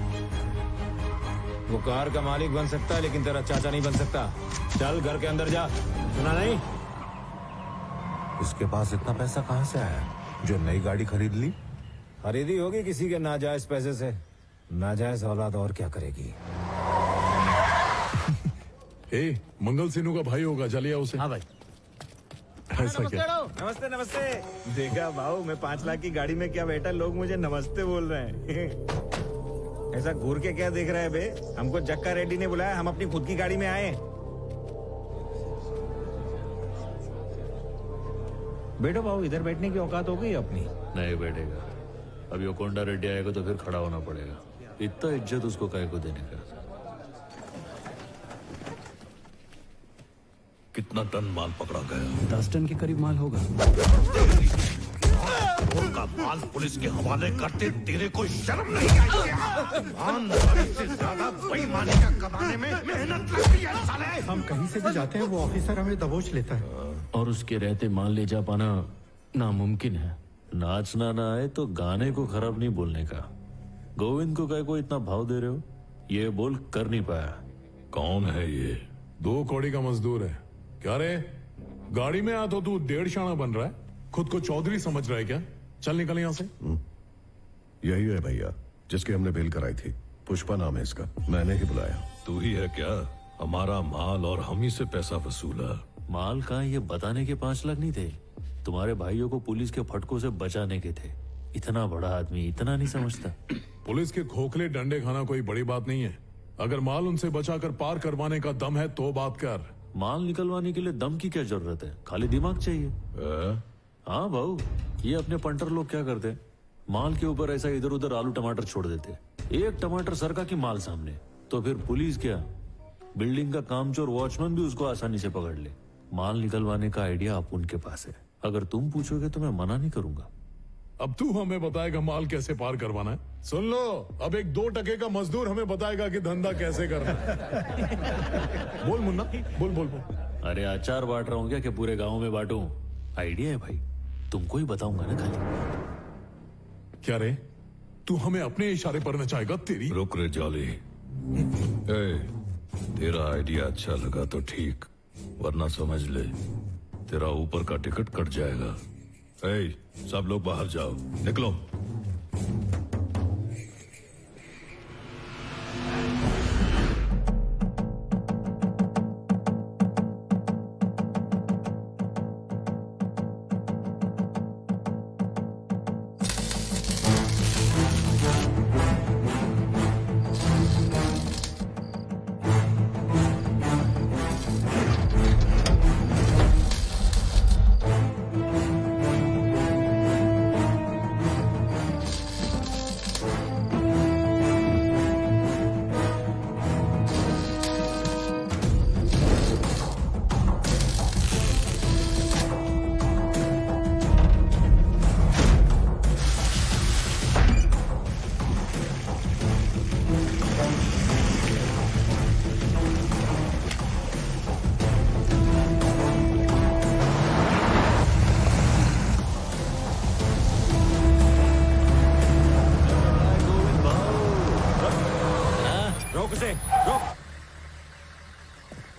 वो कार का मालिक बन सकता है लेकिन तेरा चाचा नहीं बन सकता। चल घर के अंदर जा। सुना नहीं? इसके पास इतना पैसा कहाँ से आया जो नई गाड़ी खरीद ली? खरीदी होगी किसी के नाजायज पैसे से। नाजायज औलाद और क्या करेगी? ए, मंगल सिन्हू का भाई होगा, चलिए उसे। हाँ भाई। ऐसा क्या? नमस्ते नमस्ते। देखा भाऊ, मैं 5 लाख की गाड़ी में क्या बैठा, लोग मुझे नमस्ते बोल रहे हैं। ऐसा घूर के क्या देख रहा है बे? हमको जक्का रेड्डी ने बुलाया, हम अपनी खुद की गाड़ी में आए। बैठो भाऊ, इधर बैठने की औकात हो गई अपनी। नहीं बैठेगा। अब यो कोंडा रेड्डी आएगा तो फिर खड़ा होना पड़ेगा। इतना इज्जत उसको काहे को देने का? कितना टन माल पकड़ा गया? 10 टन के करीब माल होगा। का माल पुलिस के हवाले करते तेरे को शर्म नहीं आई क्या? ईमानदारी से ज्यादा बेईमानी का कमाने में मेहनत लगती है साले। हम कहीं से भी जाते हैं, वो ऑफिसर हमें दबोच लेता है। और उसके रहते माल ले जा पाना नामुमकिन है। नाचना ना आए तो गाने को खराब नहीं बोलने का। गोविंद को को इतना भाव दे रहे हो? ये बोल कर नहीं पाया। कौन है ये? 2 कौड़ी का मजदूर है। क्या रे, गाड़ी में आ तो तू 1.5 शाना बन रहा है? खुद को चौधरी समझ रहा है क्या? चल निकल यहाँ से। यही है भैया जिसकी हमने बेल कराई थी। पुष्पा नाम है इसका, मैंने ही बुलाया। तू ही है क्या? हमारा माल और हम ही से पैसा वसूला। माल कहाँ ये बताने के 5 लाख नहीं थे। तुम्हारे भाइयों को पुलिस के फटकों से बचाने के थे। इतना बड़ा आदमी इतना नहीं समझता। पुलिस के खोखले डंडे खाना कोई बड़ी बात नहीं है। अगर माल उनसे बचाकर पार करवाने का दम है तो बात कर। माल निकलवाने के लिए दम की क्या जरूरत है? खाली दिमाग चाहिए। हाँ भाऊ, ये अपने पंटर लोग क्या करते हैं, माल के ऊपर ऐसा इधर उधर आलू टमाटर छोड़ देते। एक टमाटर सरका की माल सामने तो फिर पुलिस क्या, बिल्डिंग का कामचोर वॉचमैन भी उसको आसानी से पकड़ ले। माल निकलवाने का आइडिया आप उनके पास है। अगर तुम पूछोगे तो मैं मना नहीं करूंगा। अब तू हमें बताएगा माल कैसे पार करवाना है? सुन लो, अब एक 2 टके का मजदूर हमें बताएगा कि धंधा कैसे करना है। बोल मुन्ना, बोल बोल बोल। अरे अचार बांट रहा हूँ क्या कि पूरे गांव में बांटूं? आइडिया है भाई, तुमको ही बताऊंगा ना खाली। क्या रे, तू हमें अपने इशारे पर नचाएगा? तेरी रुक रे जॉली। ए, तेरा आइडिया अच्छा लगा तो ठीक, वरना समझ ले तेरा ऊपर का टिकट कट जाएगा। ए, सब लोग बाहर जाओ, निकलो।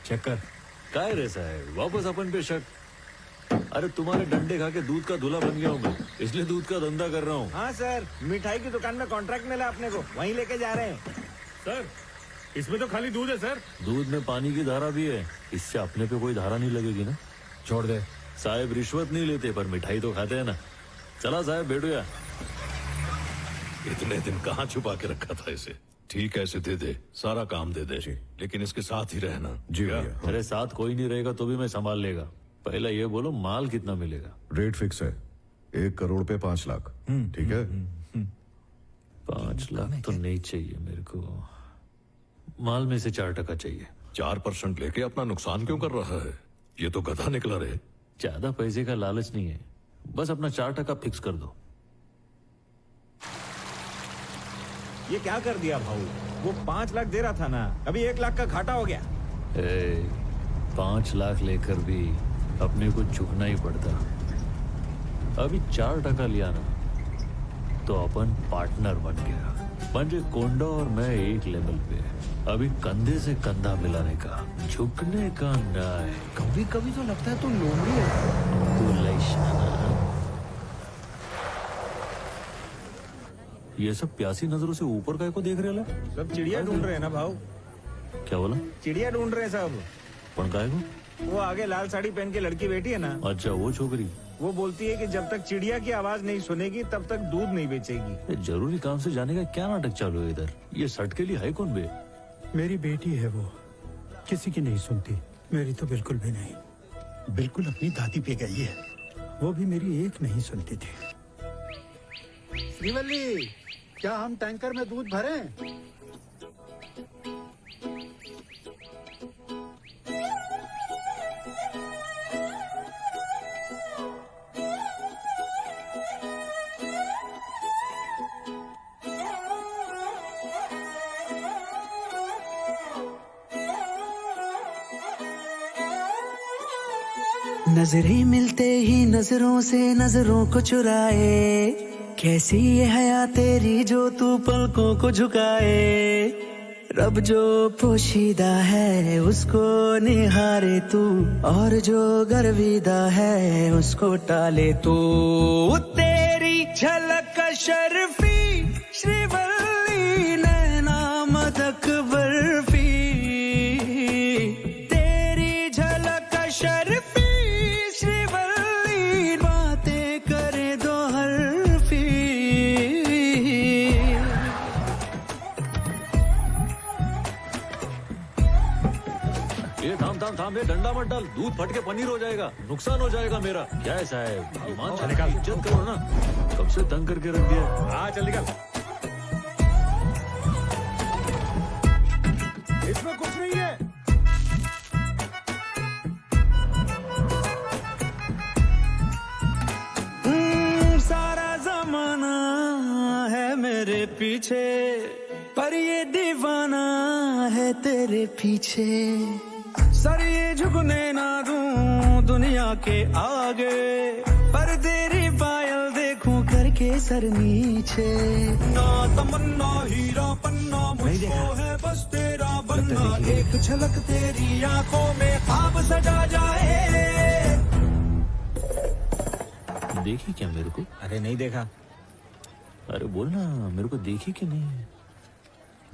चक्कर काय रे साहेब, वापस अपन पे शक। अरे तुम्हारे डंडे खा के दूध का धुला बन गया हूँ मैं, इसलिए दूध का धंधा कर रहा हूँ। हाँ सर, मिठाई की दुकान में कॉन्ट्रैक्ट मिला अपने को, वहीं लेके जा रहे हैं। सर इसमें तो खाली दूध है सर। दूध में पानी की धारा भी है, इससे अपने पे कोई धारा नहीं लगेगी ना। छोड़ दे। साहब रिश्वत नहीं लेते पर मिठाई तो खाते हैं ना। चला साहब बैठो यार। इतने दिन कहाँ छुपा के रखा था इसे। ठीक है इसे दे दे, सारा काम दे दे, लेकिन इसके साथ ही रहना। जी क्या? भैया। अरे साथ कोई नहीं रहेगा तो भी मैं संभाल लेगा। पहला ये बोलो माल कितना मिलेगा। रेट फिक्स है, 1 करोड़ पे 5 लाख। ठीक है। 5 लाख तो नहीं चाहिए मेरे को, माल में से 4% चाहिए। 4% लेके अपना नुकसान क्यों कर रहा है? ये तो गधा निकला रे। ज्यादा पैसे का लालच नहीं है, बस अपना 4% फिक्स कर दो। ये क्या कर दिया भाऊ? वो 5 लाख दे रहा था ना, अभी 1 लाख का घाटा हो गया। 5 लाख लेकर भी अपने को झुकना ही पड़ता। अभी 4% लिया ना तो अपन पार्टनर बन गया। म्हणजे कोंडा और मैं एक लेवल पे। अभी कंधे से कंधा मिलाने का, झुकने का नहीं। कभी कभी तो लगता है तू लोमड़ी है। ये सब प्यासी नजरों से ऊपर का को देख रहे हो? सब चिड़िया ढूंढ रहे हैं ना भाऊ। क्या बोला? चिड़िया ढूंढ रहे हैं सब। कौन का को? वो आगे लाल साड़ी पहन के लड़की बैठी है ना। अच्छा वो छोकरी। वो बोलती है कि जब तक चिड़िया की आवाज नहीं सुनेगी तब तक दूध नहीं बेचेगी। ये जरूरी काम से जाने का क्या नाटक चालू है इधर? ये सट के लिए है कौन बे? मेरी बेटी है वो, किसी की नहीं सुनती। मेरी तो बिल्कुल भी नहीं, बिल्कुल अपनी दादी पे गई है। वो भी मेरी एक नहीं सुनती थी। श्रीवल्ली, क्या हम टैंकर में दूध भरें? नजरें मिलते ही नजरों से नजरों को चुराए, कैसी ये हया तेरी जो तू पलकों को झुकाए। रब जो पोशीदा है उसको निहारे तू, और जो गर्विदा है उसको टाले तू। तेरी झलक शर्फी श्रीवल्ली नैना मदक बर्फी, तेरी झलक शर्फी श्रीवल्ली बातें करे दो हरफी। ये थाम ये डंडा मत डाल, दूध फट के पनीर हो जाएगा, नुकसान हो जाएगा मेरा। क्या है साहब, ईमान से इज्जत करो ना। कब से तंग करके रख दिया। हाँ चल निकल। इसमें कुछ नहीं है। सारा जमाना है मेरे पीछे, पर ये दीवाना है तेरे पीछे। सर ये झुकने ना दूं दुनिया के आगे, पर तेरी पायल देखूं करके सर नीचे। ना तमन्ना हीरा पन्ना मुझको है बस तेरा बनना, एक झलक तेरी आंखों में ख्वाब सजा जाए। देखी क्या मेरे को? अरे नहीं देखा। अरे बोल ना, मेरे को देखी कि नहीं?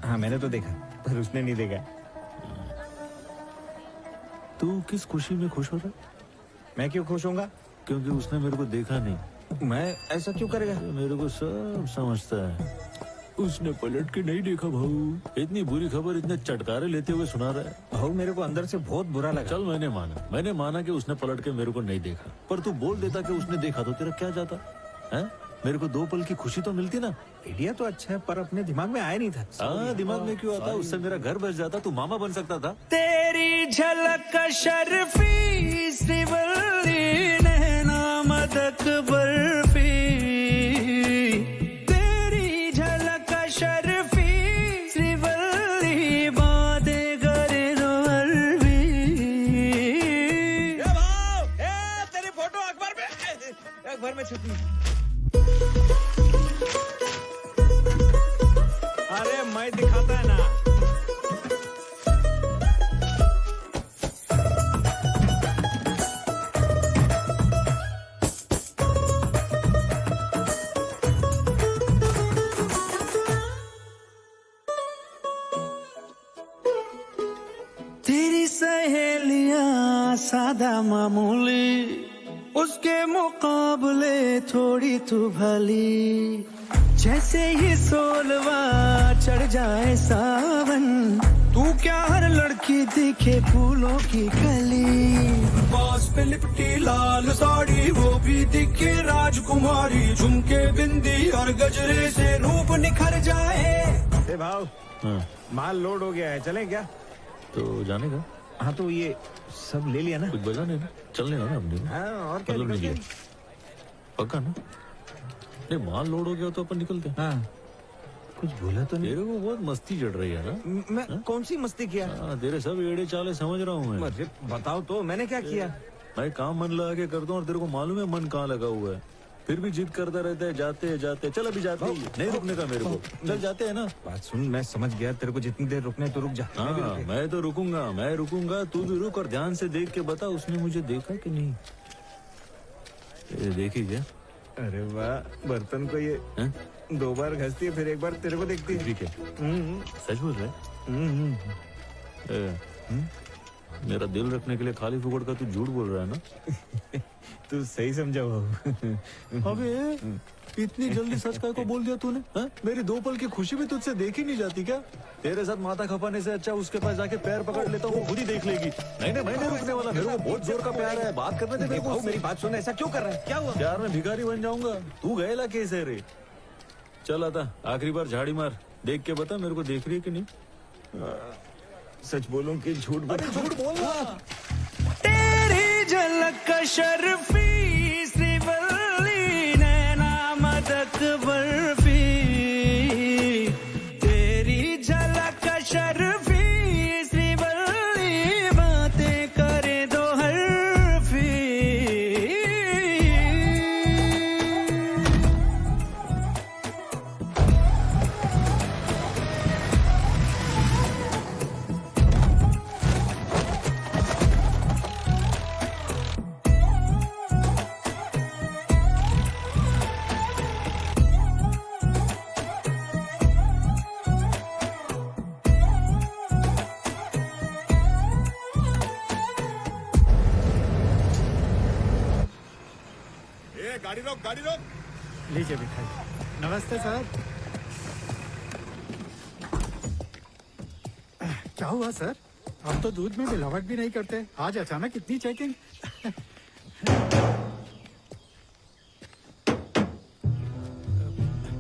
हाँ मैंने तो देखा, पर उसने नहीं देखा। तू किस खुशी में खुश हो रहा? मैं क्यों खुश होऊंगा? क्योंकि उसने मेरे को देखा नहीं। मैं ऐसा क्यों करेगा? मेरे को सब समझता है। उसने पलट के नहीं देखा भाऊ। इतनी बुरी खबर इतने चटकारे लेते हुए सुना रहा है। भाऊ मेरे को अंदर से बहुत बुरा लगा। चल मैंने माना कि उसने पलट के मेरे को नहीं देखा, पर तू बोल देता कि उसने देखा तो तेरा क्या जाता है? मेरे को 2 पल की खुशी तो मिलती ना। आइडिया तो अच्छा है, पर अपने दिमाग में आया नहीं था। हाँ दिमाग में क्यों आता? उससे मेरा घर बस जाता, तू मामा बन सकता था। तेरी झलक शर्फी श्रीवल्ली नैना मदक बर्फी, तेरी झलक शर्फी श्रीवल्ली बातें करे दो हरवी। तेरी फोटो अखबार में छपी। अरे मैं दिखाता है ना। तेरी सहेलियां सादा मामूली, उसके मुकाबले थोड़ी तू भली। जैसे ही सोलवा चढ़ जाए सावन, तू क्या हर लड़की दिखे फूलों की कली। बास पे लिपटी लाल साड़ी, वो भी दिखे राजकुमारी। झुमके बिंदी और गजरे से रूप निखर जाए। ए भाव, माल लोड हो गया है, चलें क्या? तो जाने का? हाँ तो ये सब ले लिया ना? कुछ बजा नहीं ना, चलने ना हमने। हाँ, और क्या मतलब निकल निकले पक्का ना? नहीं माल लोड हो गया तो अपन निकलते। हाँ कुछ बोला तो नहीं? तेरे को बहुत मस्ती चढ़ रही है ना? मैं कौन सी मस्ती किया? तेरे सब एड़े चाले समझ रहा हूँ मैं। अरे बताओ तो, मैंने क्या किया? मैं काम मन लगा के करता हूँ और तेरे को मालूम है मन कहाँ लगा हुआ है। फिर भी जिद करता रहता है, जाते चल अभी जाते ही नहीं रुकने का मेरे को। चल जाते हैं ना। बात सुन, मैं समझ गया, तेरे को जितनी देर रुकने तो रुक जा। हाँ मैं तो रुकूंगा, तू भी रुक और ध्यान से देख के बता उसने मुझे देखा कि नहीं। ये देखी क्या? अरे वाह, बर्तन को ये 2 बार घसती है, फिर 1 बार तेरे को देखती है। ठीक है, सच बोल रहे? मेरा दिल रखने के लिए खाली फुकड़ का तू झूठ बोल रहा है ना? तू सही समझा बाबू। अबे इतनी जल्दी सच का को बोल दिया तूने? मेरी 2 पल की खुशी भी तुझसे देखी नहीं जाती क्या? तेरे साथ माथा खपाने से अच्छा उसके पास जाके पैर पकड़ लेता हूँ, वो खुद ही देख लेगी। नहीं मैं नहीं रुकने वाला, मेरे को बहुत जोर का प्यार है। बात करने दे मेरे को। मेरी बात सुन, ऐसा क्यों कर रहा है? क्या हुआ? प्यार में भिखारी बन जाऊंगा? तू गएला कैसे रे? चल आता आखिरी बार झाड़ी मार, देख के बता मेरे को देख रही है कि नहीं। सच बोलूं कि झूठ बोलूं? झूठ बोलना। तेरी झलक शर्फी श्रीवल्ली, नैना मदक बर्फी। तेरी झलक शर्फी श्रीवल्ली, बातें करे दो हर्फी। गाड़ी रोक। लीजिए भिखारी। नमस्ते सर। क्या हुआ सर? हम तो दूध में मिलावट भी नहीं करते, आज अचानक इतनी चेकिंग?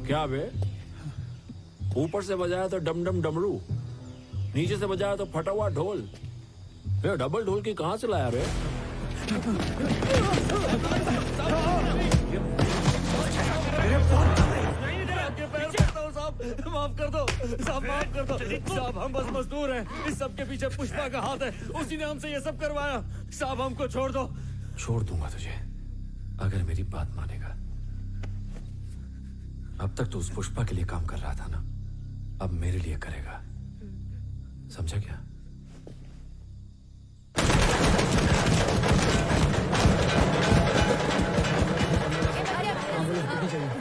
क्या बे? ऊपर से बजाया तो डम डम डमरू, नीचे से बजाया तो फटा हुआ ढोल। ये डबल ढोल की कहाँ से लाया रे? माफ कर दो साहब, माफ कर दो साहब। हम बस मजदूर हैं, इस सब के पीछे पुष्पा का हाथ है। उसी ने हमसे ये सब करवाया। साहब हमको छोड़ दो। छोड़ दूंगा तुझे अगर मेरी बात मानेगा। अब तक तो उस पुष्पा के लिए काम कर रहा था ना, अब मेरे लिए करेगा, समझा क्या?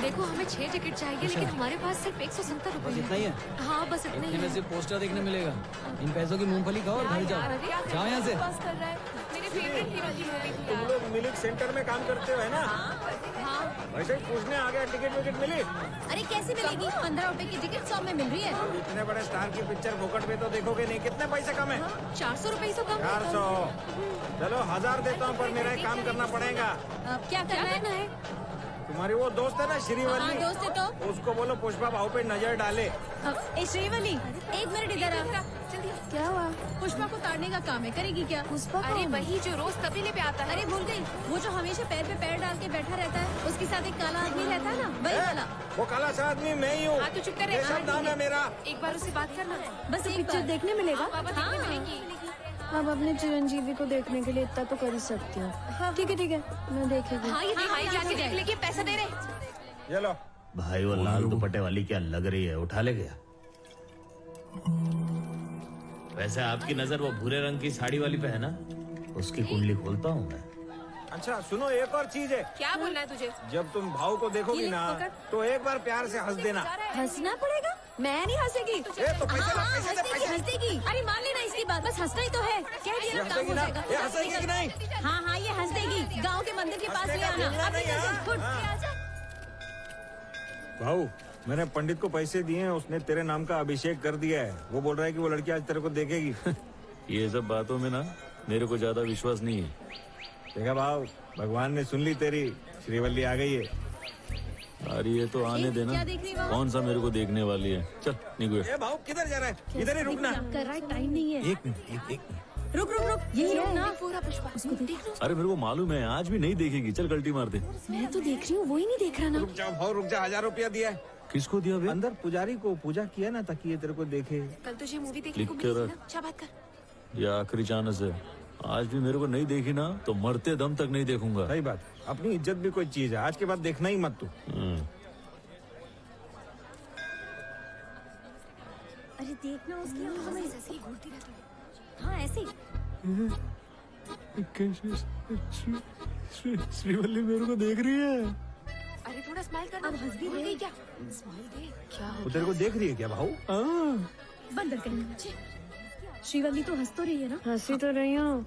देखो हमें 6 टिकट चाहिए, लेकिन हमारे पास सिर्फ 170 रुपए इतना ही है? हाँ बस इतना ही है। सिर्फ पोस्टर देखने मिलेगा। इन पैसों की मूंगफली खाओ और घर जाओ। जाओ यहाँ से। मेरे फेवरेट हीरो की मूवी थी। तुम लोग मिल्क सेंटर में काम करते हो है ना? हाँ। वैसे ही पूछने आ गया, टिकट विकेट मिली? अरे कैसे मिलेगी? 15 रुपए की टिकट 100 में मिल रही है। इतने बड़े स्टार की पिक्चर फोकट में तो देखोगे नहीं। कितने पैसे कम है? 400 रुपए से कम। 400। चलो 1000 देता हूँ, पर मेरा एक काम करना पड़ेगा। क्या करना है? तुम्हारी वो दोस्त है ना श्रीवल्ली, दोस्त है तो उसको बोलो पुष्पा भाव पे नजर डाले। ए श्रीवल्ली, 1 मिनट इधर आ। क्या हुआ? पुष्पा को ताड़ने का काम है, करेगी क्या? पुष्पा? अरे वही जो रोज तबेले पे आता है। अरे भूल गई, वो जो हमेशा पैर पे पैर डाल के बैठा रहता है, उसके साथ एक काला आदमी रहता है ना, वही वाला। वो काला सा आदमी मैं ही हूँ। हाँ तो चुप कर। सब नाम है मेरा। एक बार उससे बात करना। बस एक पिक्चर देखने मिलेगा। देखने मिलेगी। अब अपने चिरंजीवी को देखने के लिए इतना तो कर ही सकती हूँ। हाँ ठीक है, मैं देखेगी। हाँ ये भाई जाके देख लेके पैसा दे रहे। ये लो भाई, वो लाल दुपट्टे वाली क्या लग रही है, उठा ले गया? वैसे आपकी नजर वो भूरे रंग की साड़ी वाली पे है ना? उसकी कुंडली खोलता हूँ मैं। अच्छा सुनो, एक और चीज है। क्या बोलना है तुझे? जब तुम भाव को देखोगी ना, तो एक बार प्यार से हंस देना। हंसना पड़ेगा? मैं नहीं हंसेगी। तो पैसे ला, पैसे दे, पैसे। हंसेगी। अरे मान लेना इसकी बात, बस हंसना ही तो है। कह दिया ना, काम हो जाएगा। ये हंसेगी कि नहीं? हाँ हाँ, ये हंस देगी। गाँव के मंदिर के पास ले आना। अभी जल्दी, फुट के आजा। भाऊ, मैंने पंडित को पैसे दिए हैं, उसने तेरे नाम का अभिषेक कर दिया है। वो बोल रहा है कि वो लड़की आज तेरे को देखेगी। ये सब बातों में ना मेरे को ज्यादा विश्वास नहीं है। देखा भाव, भगवान ने सुन ली तेरी, श्रीवल्ली आ गई है। अरे ये तो आने देना, क्या देख रही हो? कौन सा मेरे को देखने वाली है। चल निकल। ए भाऊ, किधर जा रहा है? इधर ही रुकना। कर रहा है, टाइम नहीं है। एक मिनट, एक रुक रुक रुक, यही रुक ना। पूरा पुष्पा, उसको देख लो। अरे मेरे को मालूम है आज भी नहीं देखेगी। चल गलती मार दे। मैं तो देख रही हूँ, वो ही नहीं देख रहा ना। रुक जाओ भाऊ, रुक जा। 1000 रुपया दिया है। किसको दिया बे? अंदर पुजारी को पूजा किया ना, ताकि ये तेरे को देखे। कल तुझे मूवी देखने को लिख के मिली थी रख। ना, अच्छा बात कर। ये आखिरी चांस है। आज भी मेरे को नहीं देखी ना तो मरते दम तक नहीं देखूंगा। सही बात है, अपनी इज्जत भी कोई चीज है। आज के बाद देखना ही मत तू। अरे देखना उसकी आंखों में। ऐसे ही घूरती रहती है। हाँ ऐसे ही। श्रीवल्ली मेरे को देख रही है। अरे थोड़ा स्माइल करना। अब हंस भी भूल रही गई है। क्या? स्माइल दे। क्या हो वो तेरे को देख रही है क्या भाऊ? बंद कर। श्रीवल्ली तो हंस तो रही है ना? हंसी तो रही हूँ।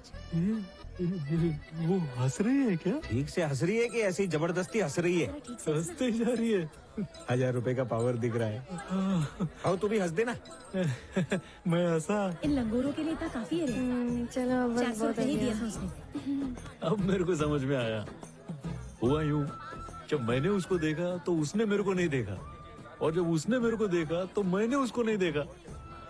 वो हंस रही है क्या? ठीक से हंस रही है कि ऐसी जबरदस्ती हंस रही है? हंसते जा रही है। 1000 रुपए का पावर दिख रहा है। आओ तू भी हंस देना। मैं हंसा। इन लंगोरों के लिए इतना काफी है रे। चलो 400 रुपए ही दिया था उसने। अब मेरे को समझ में आया। हुआ यूं, जब मैंने उसको देखा तो उसने मेरे को नहीं देखा, और जब उसने मेरे को देखा तो मैंने उसको नहीं देखा।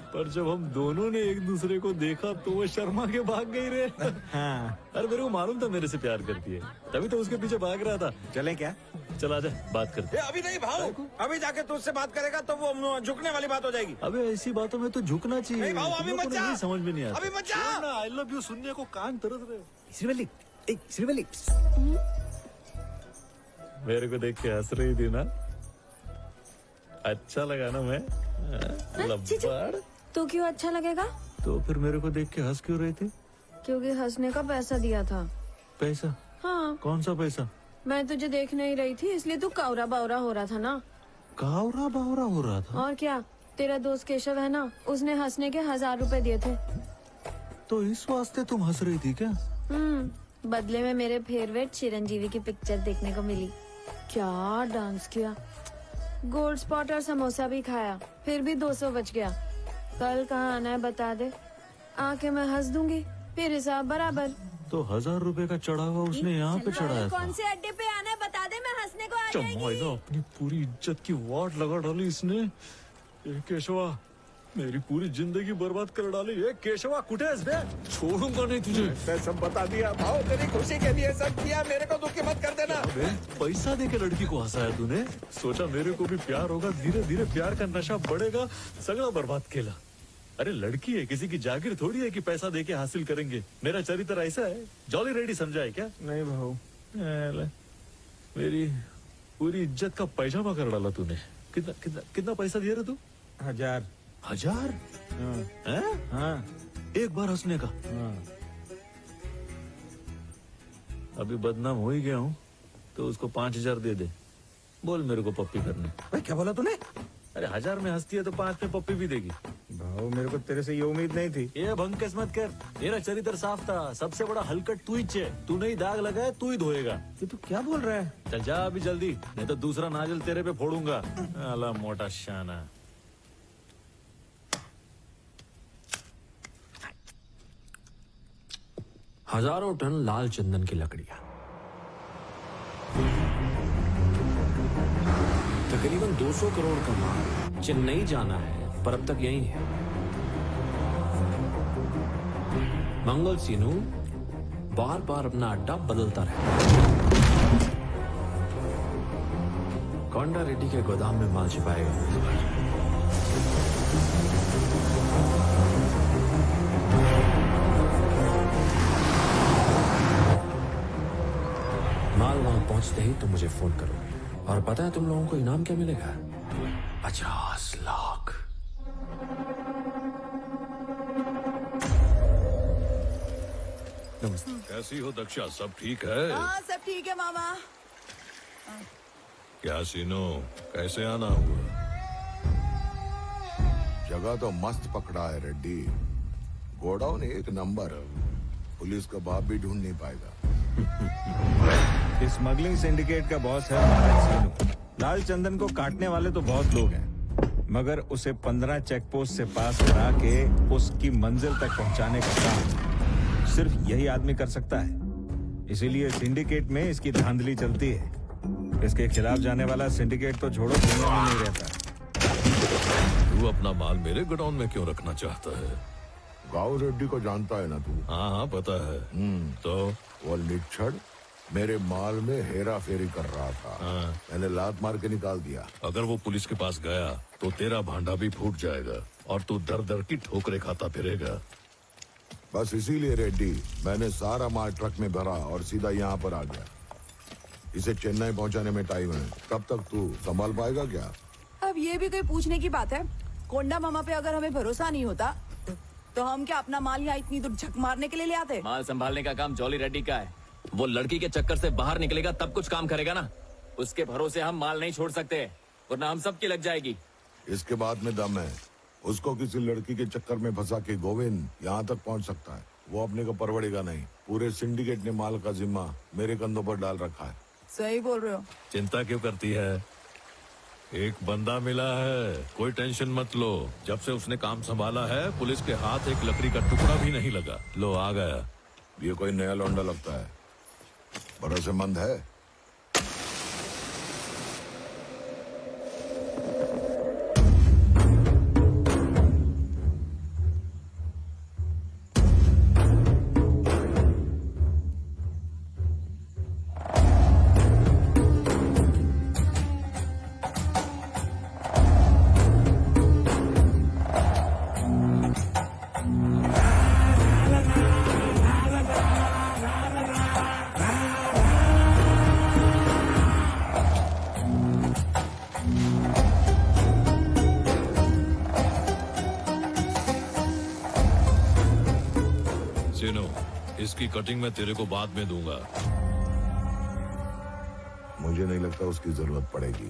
पर जब हम दोनों ने एक दूसरे को देखा तो वो शर्मा के भाग गई रे। हाँ। अरे मेरे को मालूम था मेरे से प्यार करती है, तभी तो उसके पीछे भाग रहा था। चले क्या? चल आजा बात करते। अभी नहीं भाऊ, अभी जाके तू उससे बात करेगा तो वो झुकने वाली बात हो जाएगी। अबे ऐसी बातों में तो झुकना चाहिए। नहीं भाऊ, अभी तुम लोगों मत को जा। नहीं समझ में नहीं आता। अभी मत जा। आई लव यू सुनने को कान तरस रहे। श्रीवल्ली, श्रीवल्ली, मेरे को देख के हंस रही थी ना, अच्छा लगा ना मैं? लब्बाड़। तो क्यों अच्छा लगेगा? तो फिर मेरे को देख के हंस क्यों रहे थे? क्योंकि हंसने का पैसा दिया था। पैसा? हाँ। कौन सा पैसा? मैं तुझे देख नहीं रही थी, इसलिए तू कावरा बावरा हो रहा था ना। कावरा बावरा हो रहा था? और क्या, तेरा दोस्त केशव है ना, उसने हंसने के 1000 रुपए दिए थे। तो इस वास्ते तुम हंस रही थी क्या? बदले में मेरे फेवरेट चिरंजीवी की पिक्चर देखने को मिली। क्या डांस किया, गोल्ड स्पॉट और समोसा भी खाया, फिर भी 200 बच गया। कल कहाँ आना है बता दे, आके मैं हंस दूंगी, फिर हिसाब बराबर। तो 1000 रुपए का चढ़ा हुआ उसने यहाँ पे चढ़ाया था। कौन से अड्डे पे आना है बता दे, मैं हंसने को आ जाएगी। चमाइना अपनी पूरी इज्जत की वाट लगा डाली इसने। ए केशवा, मेरी पूरी जिंदगी बर्बाद कर डाली। ए केशवा कुठे है बे? छोड़ूंगा नहीं तुझे। मैं सब बता दिया भाव, तेरी खुशी के लिए सब किया, मेरे को दुखी मत कर देना। पैसा दे के लड़की को हंसाया तूने, सोचा मेरे को भी प्यार होगा, धीरे धीरे प्यार का नशा बढ़ेगा, सगळं बर्बाद केला। अरे लड़की है, किसी की जागीर थोड़ी है कि पैसा दे के हासिल करेंगे। मेरा चरित्र ऐसा है, जॉली रेडी समझा है क्या? नहीं भाऊ, मेरी पूरी इज्जत का पैजामा कर डाला तूने। कितना कितना कितना पैसा दिया रे तू? 1000। 1000? हाँ। एक बार हंसने का? अभी बदनाम हो ही गया हूँ तो उसको 5000 दे दे। बोल मेरे को पप्पी करने। भाई क्या बोला तूने? अरे 1000 में हंसती है तो 5 में पप्पी भी देगी। भाऊ मेरे को तेरे से ये उम्मीद नहीं थी। ये भंकस मत कर, तेरा चरित्र साफ था। सबसे बड़ा हलकट तू ही है, तू नहीं दाग लगाए तू ही धोएगा। ये तू क्या बोल रहा है? चल जा अभी जल्दी, नहीं तो दूसरा नाजल तेरे पे फोड़ूंगा। अला मोटा शाना। हजारों टन लाल चंदन की लकड़ियां, तकरीबन 200 करोड़ का माल चेन्नई जाना है, पर अब तक यही है। मंगल सीनू बार बार अपना अड्डा बदलता रहता। कोंडा रेड्डी के गोदाम में माल छिपाएगा। माल वहां पहुंचते ही तुम मुझे फोन करो, और पता है तुम लोगों को इनाम क्या मिलेगा? 50 लाख। कैसी हो दक्षा, सब ठीक है? हाँ सब ठीक है मामा। क्या सीनो, कैसे आना हुआ? जगह तो मस्त पकड़ा है रेड्डी। गोडाउन एक नंबर। पुलिस का बाप भी ढूंढ नहीं पाएगा। स्मगलिंग सिंडिकेट का बॉस है महाराज सीनू। लाल चंदन को काटने वाले तो बहुत लोग हैं, मगर उसे 15 चेक पोस्ट से पास करा के उसकी मंजिल तक पहुंचाने का काम सिर्फ यही आदमी कर सकता है। इसीलिए सिंडिकेट में इसकी धांधली चलती है। इसके खिलाफ जाने वाला सिंडिकेट तो छोड़ो दुनिया में नहीं रहता। तू अपना माल मेरे गोडाउन में क्यों रखना चाहता है? गाँव रेड्डी को जानता है ना तू? हाँ हाँ पता है। तो वो निच्छड़ मेरे माल में हेरा फेरी कर रहा था। मैंने लात मार के निकाल दिया। अगर वो पुलिस के पास गया तो तेरा भांडा भी फूट जाएगा और तू दर दर की ठोकरें खाता फिरेगा। बस इसीलिए रेड्डी मैंने सारा माल ट्रक में भरा और सीधा यहाँ पर आ गया। इसे चेन्नई पहुँचाने में टाइम है। कब तक तू संभाल पाएगा क्या? अब ये भी कोई पूछने की बात है? कोंडा मामा पे अगर हमें भरोसा नहीं होता तो हम क्या अपना माल यहाँ इतनी दूर झक मारने के लिए ले आते? माल संभालने का काम जॉली रेड्डी का है। वो लड़की के चक्कर से बाहर निकलेगा तब कुछ काम करेगा ना। उसके भरोसे हम माल नहीं छोड़ सकते, वरना हम सबकी लग जाएगी। इसके बाद में दम है। उसको किसी लड़की के चक्कर में फंसा के गोविंद यहाँ तक पहुँच सकता है। वो अपने को परवड़ेगा नहीं। पूरे सिंडिकेट ने माल का जिम्मा मेरे कंधों पर डाल रखा है। सही बोल रहे हो। चिंता क्यों करती है? एक बंदा मिला है, कोई टेंशन मत लो। जब से उसने काम संभाला है पुलिस के हाथ एक लकड़ी का टुकड़ा भी नहीं लगा। लो आ गया। ये कोई नया लौंडा लगता है। भरोसेमंद है। इसकी कटिंग मैं तेरे को बाद में दूंगा। मुझे नहीं लगता उसकी जरूरत पड़ेगी।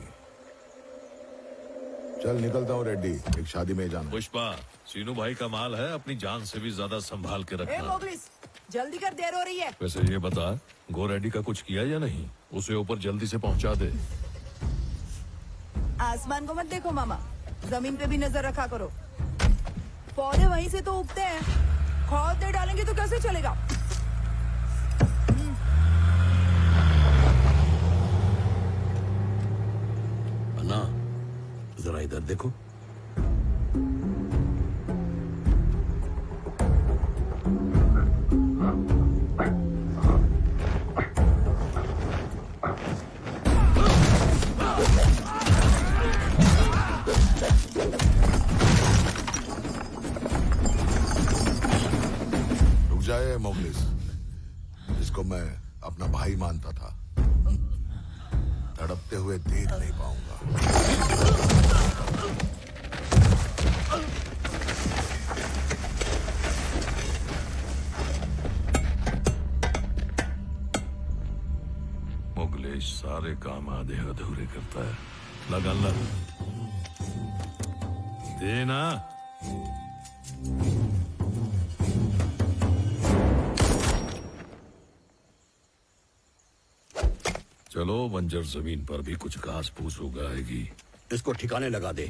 चल निकलता हूँ रेड्डी, एक शादी में जाना। पुष्पा, सीनू भाई का माल है, अपनी जान से भी ज्यादा संभाल के रखना। मोगलिस, जल्दी कर, देर हो रही है। वैसे ये बता, गो रेड्डी का कुछ किया या नहीं? उसे ऊपर जल्दी से पहुंचा दे। आसमान को मत देखो मामा, जमीन पे भी नजर रखा करो। पौधे वहीं से तो उगते हैं, खाद नहीं डालेंगे तो कैसे चलेगा? अन्ना, जरा इधर देखो। रुक जाए मोगलिस, जिसको मैं अपना भाई मानता था, तड़पते हुए देख नहीं पाऊंगा। मोगलेश सारे काम आधे अधूरे करता है। लगा लग देना। चलो, बंजर जमीन पर भी कुछ घास फूस उगाएगी। इसको ठिकाने लगा दे।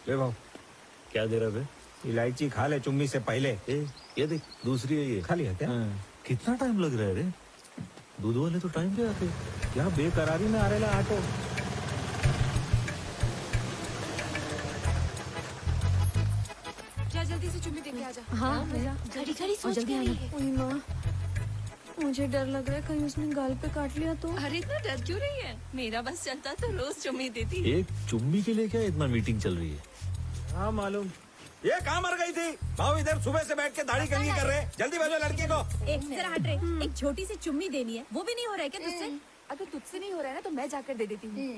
ले भाव, क्या दे रहा बे? इलायची खा ले चुम्मी से पहले। ये देख, दूसरी है ये। खा लिया क्या? कितना टाइम लग रहा है रे? दूध वाले तो टाइम पे आते। क्या बेकरारी में आ रहा है ऑटो। जल्दी से चुम्मी देके आजा। हाँ, घड़ी घड़ी सोच जल्दी क्या रही है? ओए माँ, मुझे डर लग रहा है कहीं उसने गाल पे काट लिया तो। अरे इतना डर क्यों रही है? मेरा बस चलता तो रोज चुम्मी देती। एक चुम्मी के लिए क्या इतना मीटिंग चल रही है? हाँ मालूम। ये कहाँ मर गई थी? भाव इधर सुबह से बैठ के दाढ़ी कंघी कर रहे हैं। जल्दी भेजो लड़के को। एक जरा हट रहे, एक छोटी सी चुम्मी देनी है, वो भी नहीं हो रहा है क्या तुझसे? अगर तुझसे नहीं हो रहा है ना तो मैं जाकर दे देती हूँ।